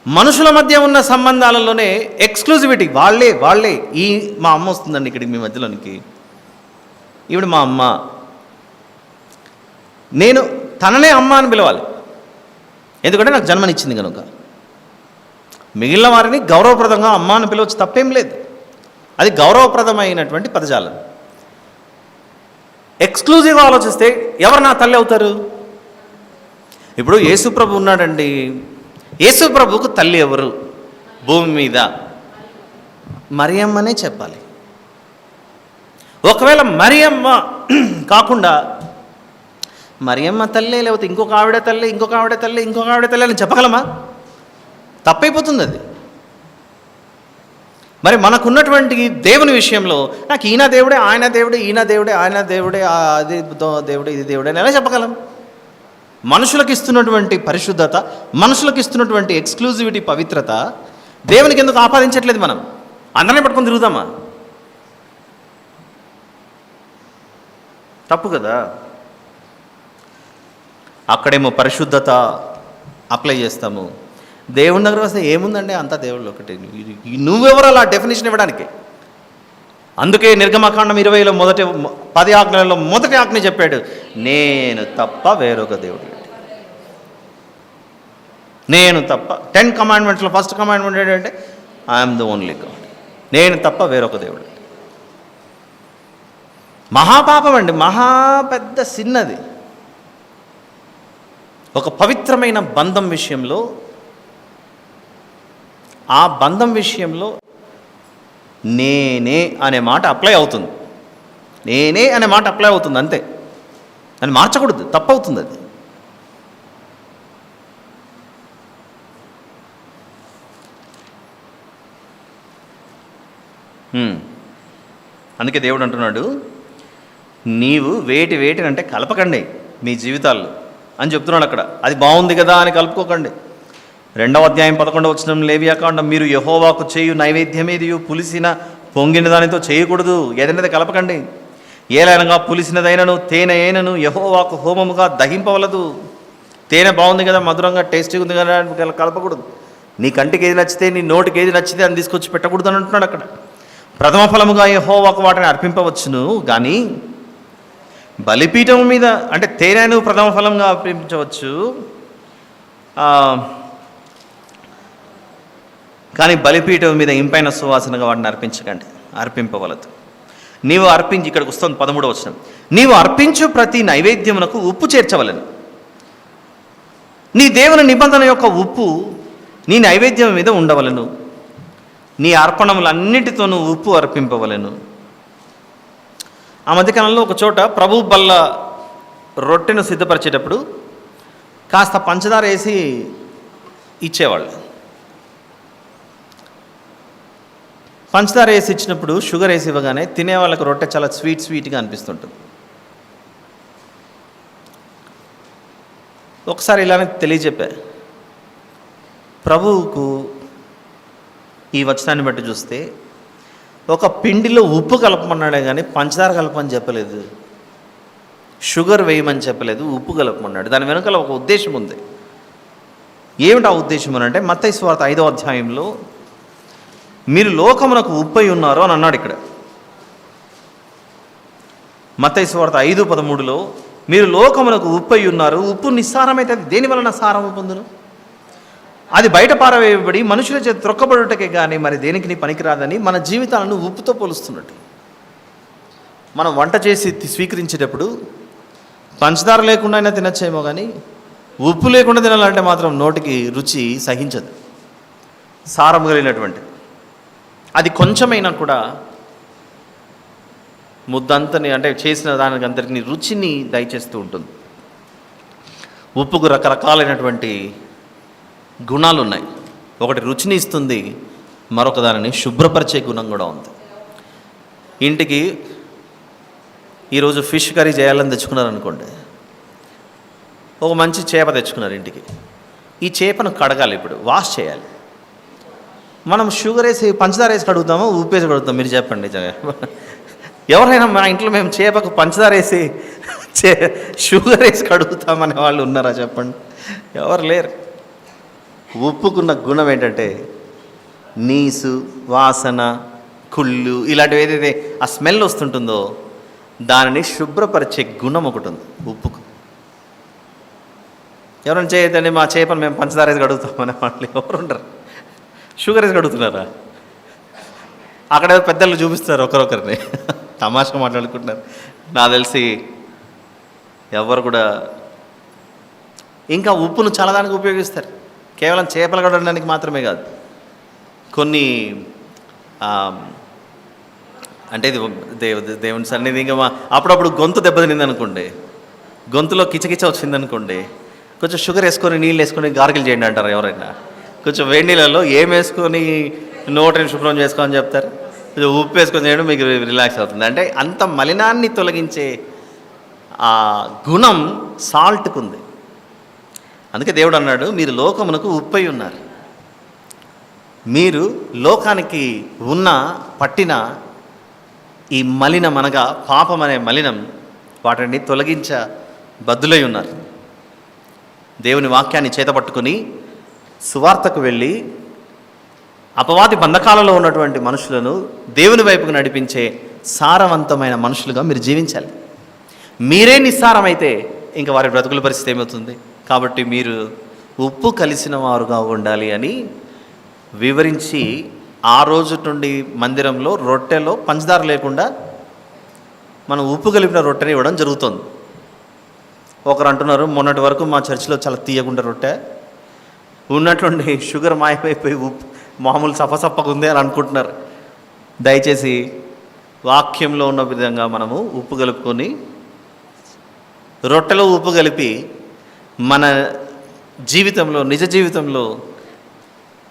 మనుషుల మధ్య ఉన్న సంబంధాలలోనే ఎక్స్క్లూజివిటీ. వాళ్ళే ఈ మా అమ్మ వస్తుందండి ఇక్కడికి మీ మధ్యలోనికి, ఈవిడ మా అమ్మ, నేను తననే అమ్మ అని పిలవాలి. ఎందుకంటే నాకు జన్మనిచ్చింది కనుక. మిగిలిన వారిని గౌరవప్రదంగా అమ్మ అని పిలవచ్చు, తప్పేం లేదు. అది గౌరవప్రదమైనటువంటి పదజాలం. ఎక్స్క్లూజివ్గా ఆలోచిస్తే ఎవరు నా తల్లి అవుతారు? ఇప్పుడు యేసుప్రభు ఉన్నాడండి, యేసు ప్రభువుకు తల్లి ఎవరు భూమి మీద? మరియమ్మనే చెప్పాలి. ఒకవేళ మరియమ్మ కాకుండా మరియమ్మ తల్లి, లేకపోతే ఇంకొక ఆవిడ తల్లి, ఇంకొక ఆవిడ తల్లి, ఇంకొక ఆవిడ తల్లి అని చెప్పగలమా? తప్పైపోతుంది అది. మరి మనకున్నటువంటి దేవుని విషయంలో నాకు ఈయన దేవుడే, ఆయన దేవుడే, ఈయన దేవుడే, ఆయన దేవుడే, అది దేవుడే, ఇది దేవుడే అని ఎలా చెప్పగలం? మనుషులకు ఇస్తున్నటువంటి పరిశుద్ధత, మనుషులకు ఇస్తున్నటువంటి ఎక్స్క్లూజివిటీ, పవిత్రత దేవునికి ఎందుకు ఆపాదించట్లేదు? మనం అందరినీ పట్టుకొని తిరుగుదామా? తప్పు కదా. అక్కడేమో పరిశుద్ధత అప్లై చేస్తాము, దేవుని దగ్గర వస్తే ఏముందండి అంతా దేవుళ్ళు ఒకటి. నువ్వెవరు అలా డెఫినేషన్ ఇవ్వడానికి? అందుకే నిర్గమకాండం 20లో 10 ఆజ్ఞలలో మొదటి ఆజ్ఞ చెప్పాడు, నేను తప్ప వేరొక దేవుడు. నేను తప్ప 10 కమాండ్మెంట్స్లో ఫస్ట్ కమాండ్మెంట్ ఏంటంటే ఐఎమ్ ద ఓన్లీ గాడ్, నేను తప్ప వేరొక దేవుడు. మహాపాపం అండి, మహా పెద్ద సిన్నది. ఒక పవిత్రమైన బంధం విషయంలో, ఆ బంధం విషయంలో నేనే అనే మాట అప్లై అవుతుంది. నేనే అనే మాట అప్లై అవుతుంది అంతే, అని మార్చకూడదు, తప్పవుతుంది అది. అందుకే దేవుడు అంటున్నాడు, నీవు వేటిని అంటే కలపకండి మీ జీవితాల్లో అని చెప్తున్నాడు అక్కడ. అది బాగుంది కదా అని కలుపుకోకండి. 2వ అధ్యాయం 11వ వచనం లేవియాకాండం, మీరు యెహోవాకు చేయు నైవేద్యమేదియు పులిసిన పొంగిన దానితో చేయకూడదు, ఏదైనా కలపకండి. ఏలైనగా పులిసినదైనను తేనె అయినను యెహోవాకు హోమముగా దహింపవలదు. తేనె బాగుంది కదా, మధురంగా టేస్టీగా ఉంది కదా కలపకూడదు. నీ కంటికి ఏది నచ్చితే, నీ నోటికి ఏది నచ్చితే అని తీసుకొచ్చి పెట్టకూడదు అని అంటున్నాడు అక్కడ. ప్రథమ ఫలముగా యెహోవాకు వాటిని అర్పింపవచ్చును, కానీ బలిపీఠం మీద అంటే తేనెను ప్రథమ ఫలంగా అర్పించవచ్చు, కానీ బలిపీఠం మీద ఇంపైన సువాసనగా వాటిని అర్పించకండి, అర్పింపవలదు. నీవు అర్పించి, ఇక్కడికి వస్తుంది 13వ వచనం, నీవు అర్పించు ప్రతి నైవేద్యమునకు ఉప్పు చేర్చవలను. నీ దేవుని నిబంధన యొక్క ఉప్పు నీ నైవేద్యం మీద ఉండవలను. నీ అర్పణములన్నిటితోనూ ఉప్పు అర్పింపవలను. ఆ మధ్యకాలంలో ఒక చోట ప్రభు బల్ల రొట్టెను సిద్ధపరిచేటప్పుడు కాస్త పంచదార వేసి ఇచ్చేవాళ్ళు. పంచదార వేసి ఇచ్చినప్పుడు, షుగర్ వేసి ఇవ్వగానే తినే వాళ్ళకి రొట్టె చాలా స్వీట్గా అనిపిస్తుంటుంది. ఒకసారి ఇలానే తెలియజెప్పా, ప్రభువుకు ఈ వచనాన్ని బట్టి చూస్తే ఒక పిండిలో ఉప్పు కలపమన్నాడే కానీ పంచదార కలపమని చెప్పలేదు, షుగర్ వేయమని చెప్పలేదు, ఉప్పు కలపమన్నాడు. దాని వెనుకల ఒక ఉద్దేశం ఉంది. ఏమిటి ఆ ఉద్దేశం అని అంటే, మత్తయి సువార్త 5వ అధ్యాయంలో మీరు లోకమునకు ఉప్పై ఉన్నారు అని అన్నాడు. ఇక్కడ మత్తయి సువార్త 5:13లో మీరు లోకమునకు ఉప్పై ఉన్నారు. ఉప్పు నిస్సారమైతే అది దేని వలన సారము పొందును? అది బయట పారవేయబడి మనుషుల చేత త్రొక్కబడుటకే కానీ మరి దేనికి పనికిరాదని మన జీవితాలను ఉప్పుతో పోలుస్తున్నట్టు. మనం వంట చేసి స్వీకరించేటప్పుడు పంచదార లేకుండా అయినా తినచ్చేమో, కానీ ఉప్పు లేకుండా తినాలంటే మాత్రం నోటికి రుచి సహించదు. సారం కలిగినటువంటి అది కొంచెమైనా కూడా ముద్దంతని అంటే చేసిన దానికి అందరికీ రుచిని దయచేస్తూ ఉంటుంది. ఉప్పుకు రకరకాలైనటువంటి గుణాలు ఉన్నాయి. ఒకటి రుచిని ఇస్తుంది, మరొక దానిని శుభ్రపరిచే గుణం కూడా ఉంది. ఇంటికి ఈరోజు ఫిష్ కర్రీ చేయాలని తెచ్చుకున్నారనుకోండి, ఒక మంచి చేప తెచ్చుకున్నారు ఇంటికి. ఈ చేపను కడగాలి, ఇప్పుడు వాష్ చేయాలి. మనం షుగర్ వేసి పంచదార వేసి కడుగుతామో ఉప్పు వేసి కడుగుతాం? మీరు చెప్పండి. ఎవరైనా మా ఇంట్లో మేము చేపకు పంచదార వేసి షుగర్ వేసి కడుగుతామనే వాళ్ళు ఉన్నారా చెప్పండి? ఎవరు లేరు. ఉప్పుకున్న గుణం ఏంటంటే నీసు, వాసన, కుళ్ళు ఇలాంటివి ఏదైతే ఆ స్మెల్ వస్తుంటుందో దానిని శుభ్రపరిచే గుణం ఒకటి ఉంది ఉప్పుకు. ఎవరైనా చేయదండి మా చేపను మేము పంచదార వేసి కడుగుతామనే వాళ్ళు ఎవరు ఉండరు. షుగర్ వేసి కడుగుతున్నారా? అక్కడ పెద్దలు చూపిస్తారు ఒకరొకరిని, తమాషా మాట్లాడుకుంటున్నారు. నాకు తెలిసి ఎవరు కూడా ఇంకా ఉప్పును చల్లదానికి ఉపయోగిస్తారు. కేవలం చేపలు పడడానికి మాత్రమే కాదు, కొన్ని అంటే ఇది దేవుని సన్నిధి, ఇంకా అప్పుడప్పుడు గొంతు దెబ్బతినింది అనుకోండి, గొంతులో కిచకిచ వచ్చిందనుకోండి, కొంచెం షుగర్ వేసుకొని నీళ్ళు వేసుకొని గార్గిల్ చేయండి అంటారు ఎవరైనా. కొంచెం వేడి నీళ్ళలో ఏం వేసుకొని నోటిని శుభ్రం చేసుకోమని చెప్తారు, కొంచెం ఉప్పు వేసుకొని చేయడం మీకు రిలాక్స్ అవుతుంది. అంటే అంత మలినాన్ని తొలగించే ఆ గుణం సాల్ట్కు ఉంది. అందుకే దేవుడు అన్నాడు, మీరు లోకమునకు ఉప్పై ఉన్నారు. మీరు లోకానికి ఉన్న పట్టిన ఈ మలినం అనగా పాపం అనే మలినం, వాటిని తొలగించ బద్దులై ఉన్నారు. దేవుని వాక్యాన్ని చేతపట్టుకుని సువార్తకు వెళ్ళి అపవాది బంధకాలలో ఉన్నటువంటి మనుషులను దేవుని వైపుకు నడిపించే సారవంతమైన మనుషులుగా మీరు జీవించాలి. మీరే నిస్సారమైతే ఇంకా వారి బ్రతుకుల పరిస్థితి ఏమవుతుంది? కాబట్టి మీరు ఉప్పు కలిసిన వారుగా ఉండాలి అని వివరించి ఆ రోజు నుండి మందిరంలో రొట్టెలో పంచదార లేకుండా మనం ఉప్పు కలిపిన రొట్టెని ఇవ్వడం జరుగుతుంది. ఒకరు అంటున్నారు, మొన్నటి వరకు మా చర్చిలో చాలా తీయకుండా రొట్టె ఉన్నట్లుండి షుగర్ మాయమైపోయి ఉప్పు మామూలు సప్పసప్పగా ఉంది అని అనుకుంటున్నారు. దయచేసి వాక్యంలో ఉన్న విధంగా మనము ఉప్పు కలుపుకొని, రొట్టెలో ఉప్పు కలిపి మన జీవితంలో, నిజ జీవితంలో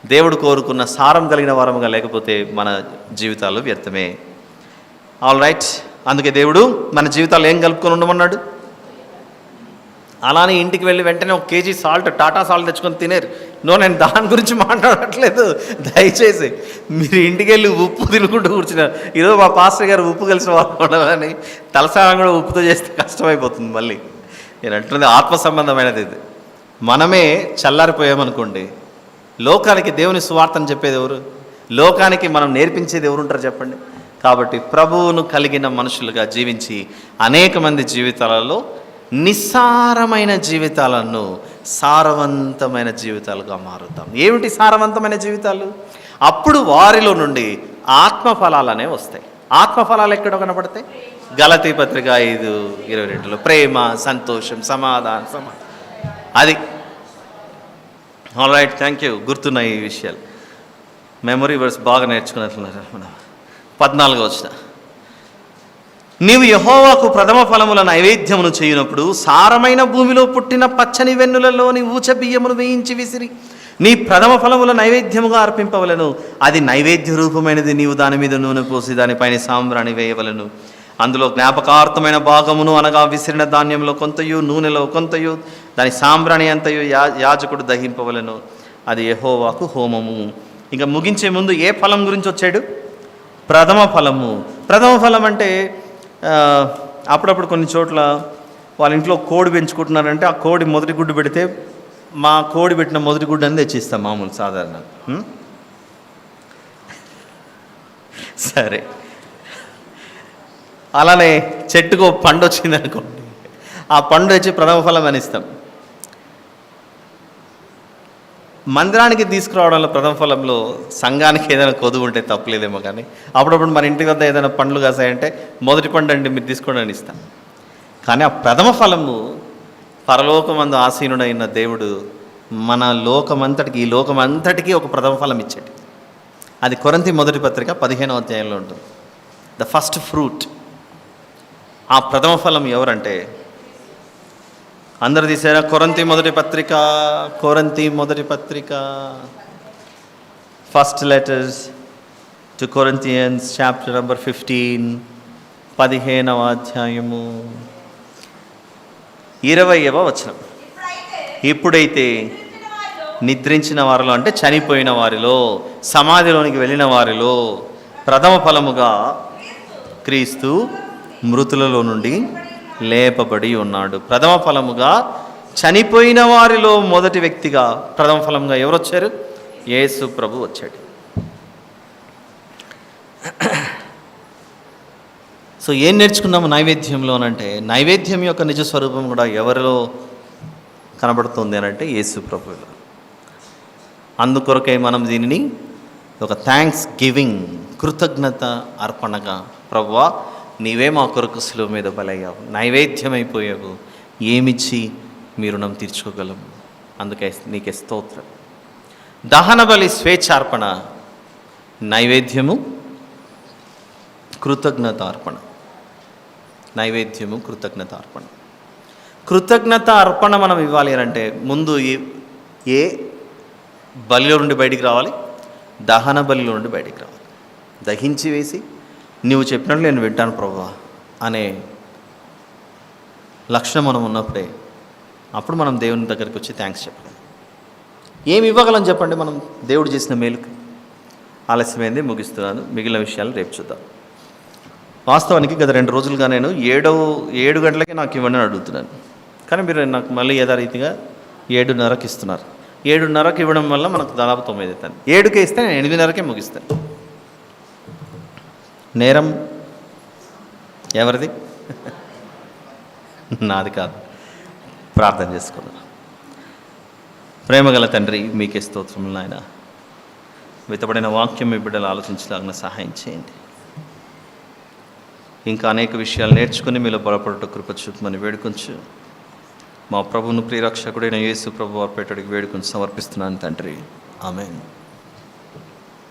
దేవుడు కోరుకున్న సారం కలిగిన వారముగా లేకపోతే మన జీవితాలు వ్యర్థమే. All right. అందుకే దేవుడు మన జీవితాలు ఏం కలుపుకొని ఉండమన్నాడు? అలానే ఇంటికి వెళ్ళి వెంటనే 1 కేజీ సాల్ట్, టాటా సాల్ట్ తెచ్చుకొని తినేరు. నేను దాని గురించి మాట్లాడట్లేదు. దయచేసి మీరు ఇంటికి వెళ్ళి ఉప్పు తినుకుంటూ కూర్చున్నారు. ఈరోజు మా పాస్టర్ గారు ఉప్పు కలిసిన వాళ్ళు ఉండాలని తలసారం కూడా ఉప్పుతో చేస్తే కష్టమైపోతుంది. మళ్ళీ నేను అంటున్నది ఆత్మ సంబంధమైనది. ఇది మనమే చల్లారిపోయామనుకోండి, లోకానికి దేవుని సువార్తను చెప్పేది ఎవరు? లోకానికి మనం నేర్పించేది ఎవరు ఉంటారు చెప్పండి? కాబట్టి ప్రభువును కలిగిన మనుషులుగా జీవించి అనేక మంది జీవితాలలో నిస్సారమైన జీవితాలను సారవంతమైన జీవితాలుగా మారుతాం. ఏమిటి సారవంతమైన జీవితాలు? అప్పుడు వారిలో నుండి ఆత్మఫలాలనే వస్తాయి. ఆత్మఫలాలు ఎక్కడ కనపడతాయి? గలతీ పత్రిక 5:22లో ప్రేమ, సంతోషం, సమాధానం, అది. All right, thank you. గుర్తున్నాయి ఈ విషయాలు. మెమరీ వర్స్ బాగా నేర్చుకున్నట్లున్నారు. మనం 14వ వచనం, నీవు యెహోవాకు ప్రథమ ఫలముల నైవేద్యమును చేయునప్పుడు సారమైన భూమిలో పుట్టిన పచ్చని వెన్నులలోని ఊచ బియ్యమును వేయించి విసిరి నీ ప్రథమ ఫలముల నైవేద్యముగా అర్పింపవలను. అది నైవేద్య రూపమైనది. నీవు దాని మీద నూనె పోసి దానిపైన సాంబ్రాణి వేయవలను. అందులో జ్ఞాపకార్థమైన భాగమును అనగా విసిరిన ధాన్యంలో కొంతయు, నూనెలో కొంతయు, దాని సాంబ్రాణి అంతయు యాజకుడు దహింపవలను. అది యెహోవాకు హోమము. ఇంకా ముగించే ముందు ఏ ఫలం గురించి వచ్చాడు? ప్రథమ ఫలము. ప్రథమ ఫలం అంటే అప్పుడప్పుడు కొన్ని చోట్ల వాళ్ళ ఇంట్లో కోడి పెంచుకుంటున్నారంటే ఆ కోడి మొదటి గుడ్డు పెడితే మా కోడి పెట్టిన మొదటి గుడ్డు అని తెచ్చిస్తాం మామూలు సాధారణ. సరే, అలానే చెట్టుకు పండు వచ్చింది అనుకోండి, ఆ పండు వచ్చి ప్రథమ ఫలం అని ఇస్తాం. మందిరానికి తీసుకురావడంలో ప్రథమ ఫలంలో సంఘానికి ఏదైనా కొదువు ఉంటే తప్పలేదేమో, కానీ అప్పుడప్పుడు మన ఇంటి వద్ద ఏదైనా పండ్లు కాసాయంటే మొదటి పండు అండి మీరు తీసుకోండి అని ఇస్తాం. కానీ ఆ ప్రథమ ఫలము పరలోకమందు ఆసీనుడైన దేవుడు మన లోకమంతటికి, ఈ లోకమంతటికీ ఒక ప్రథమ ఫలం ఇచ్చాడు. అది కొరింథీ మొదటి పత్రిక 15వ అధ్యాయంలో ఉంటుంది. The first fruit. ఆ ప్రథమ ఫలం ఎవరంటే, అందరు తీసారా? కొరింథీ మొదటి పత్రిక, కొరింథీ మొదటి పత్రిక, first letters to Corinthians chapter number 15, 15వ అధ్యాయము 20వ వచనం. ఇప్పుడైతే నిద్రించిన వారిలో, అంటే చనిపోయిన వారిలో, సమాధిలోనికి వెళ్ళిన వారిలో ప్రథమ ఫలముగా క్రీస్తు మృతులలో నుండి లేపబడి ఉన్నాడు. ప్రథమ ఫలముగా చనిపోయిన వారిలో మొదటి వ్యక్తిగా ప్రథమ ఫలంగా ఎవరు వచ్చారు? యేసు ప్రభు వచ్చాడు. సో ఏం నేర్చుకున్నాము నైవేద్యంలోనంటే, నైవేద్యం యొక్క నిజ స్వరూపం కూడా ఎవరిలో కనబడుతుంది అని అంటే యేసు ప్రభువులో. అందుకొరకై మనం దీనిని ఒక థ్యాంక్స్ గివింగ్, కృతజ్ఞత అర్పణగా, ప్రభువా నీవే మా కొరకు శిలువ మీద బలయ్యావు, నైవేద్యమైపోయావు, ఏమిచ్చి మీ రుణం తీర్చుకోగలము, అందుకే నీకే స్తోత్రం. దహన బలి స్వేచ్ఛార్పణ, నైవేద్యము కృతజ్ఞతార్పణ. నైవేద్యము కృతజ్ఞతార్పణ. కృతజ్ఞత అర్పణ మనం ఇవ్వాలి అని అంటే ముందు ఏ బలిలో నుండి బయటికి రావాలి? దహన బలిలో నుండి బయటికి రావాలి. దహించి వేసి నువ్వు చెప్పినట్లు నేను వింటాను ప్రభువా అనే లక్షణం మనం ఉన్నప్పుడే అప్పుడు మనం దేవుని దగ్గరికి వచ్చి థ్యాంక్స్ చెప్పాలి. ఏమి ఇవ్వగలం చెప్పండి మనం దేవుడు చేసిన మేలుకి? ఆలస్యమైంది, ముగిస్తున్నాను. మిగిలిన విషయాలు రేపు చూద్దాం. వాస్తవానికి గత 2 రోజులుగా నేను 7 గంటలకే నాకు ఇవ్వండి అని అడుగుతున్నాను. కానీ మీరు నాకు మళ్ళీ యథారీతిగా 7:30కి ఇస్తున్నారు. 7:30కి ఇవ్వడం వల్ల మనకు దాదాపు 9 అవుతాను. 7కే ఇస్తే నేను 8:30కే ముగిస్తాను. నేరం ఎవరిది? నాది కాదు. ప్రార్థన చేసుకుందాం. ప్రేమగల తండ్రి, మీకే స్తోత్రములు నాయన. వెతబడిన వాక్యం మీ బిడ్డలు ఆలోచించలాగిన సహాయం చేయండి. ఇంకా అనేక విషయాలు నేర్చుకుని మీలో బలపడట కృప చూపమని వేడుకొంచు. మా ప్రభువును ప్రియరక్షకుడైన యేసు ప్రభు వారి పేటడికి వేడుకొని సమర్పిస్తున్నాను తండ్రి. ఆమేన్.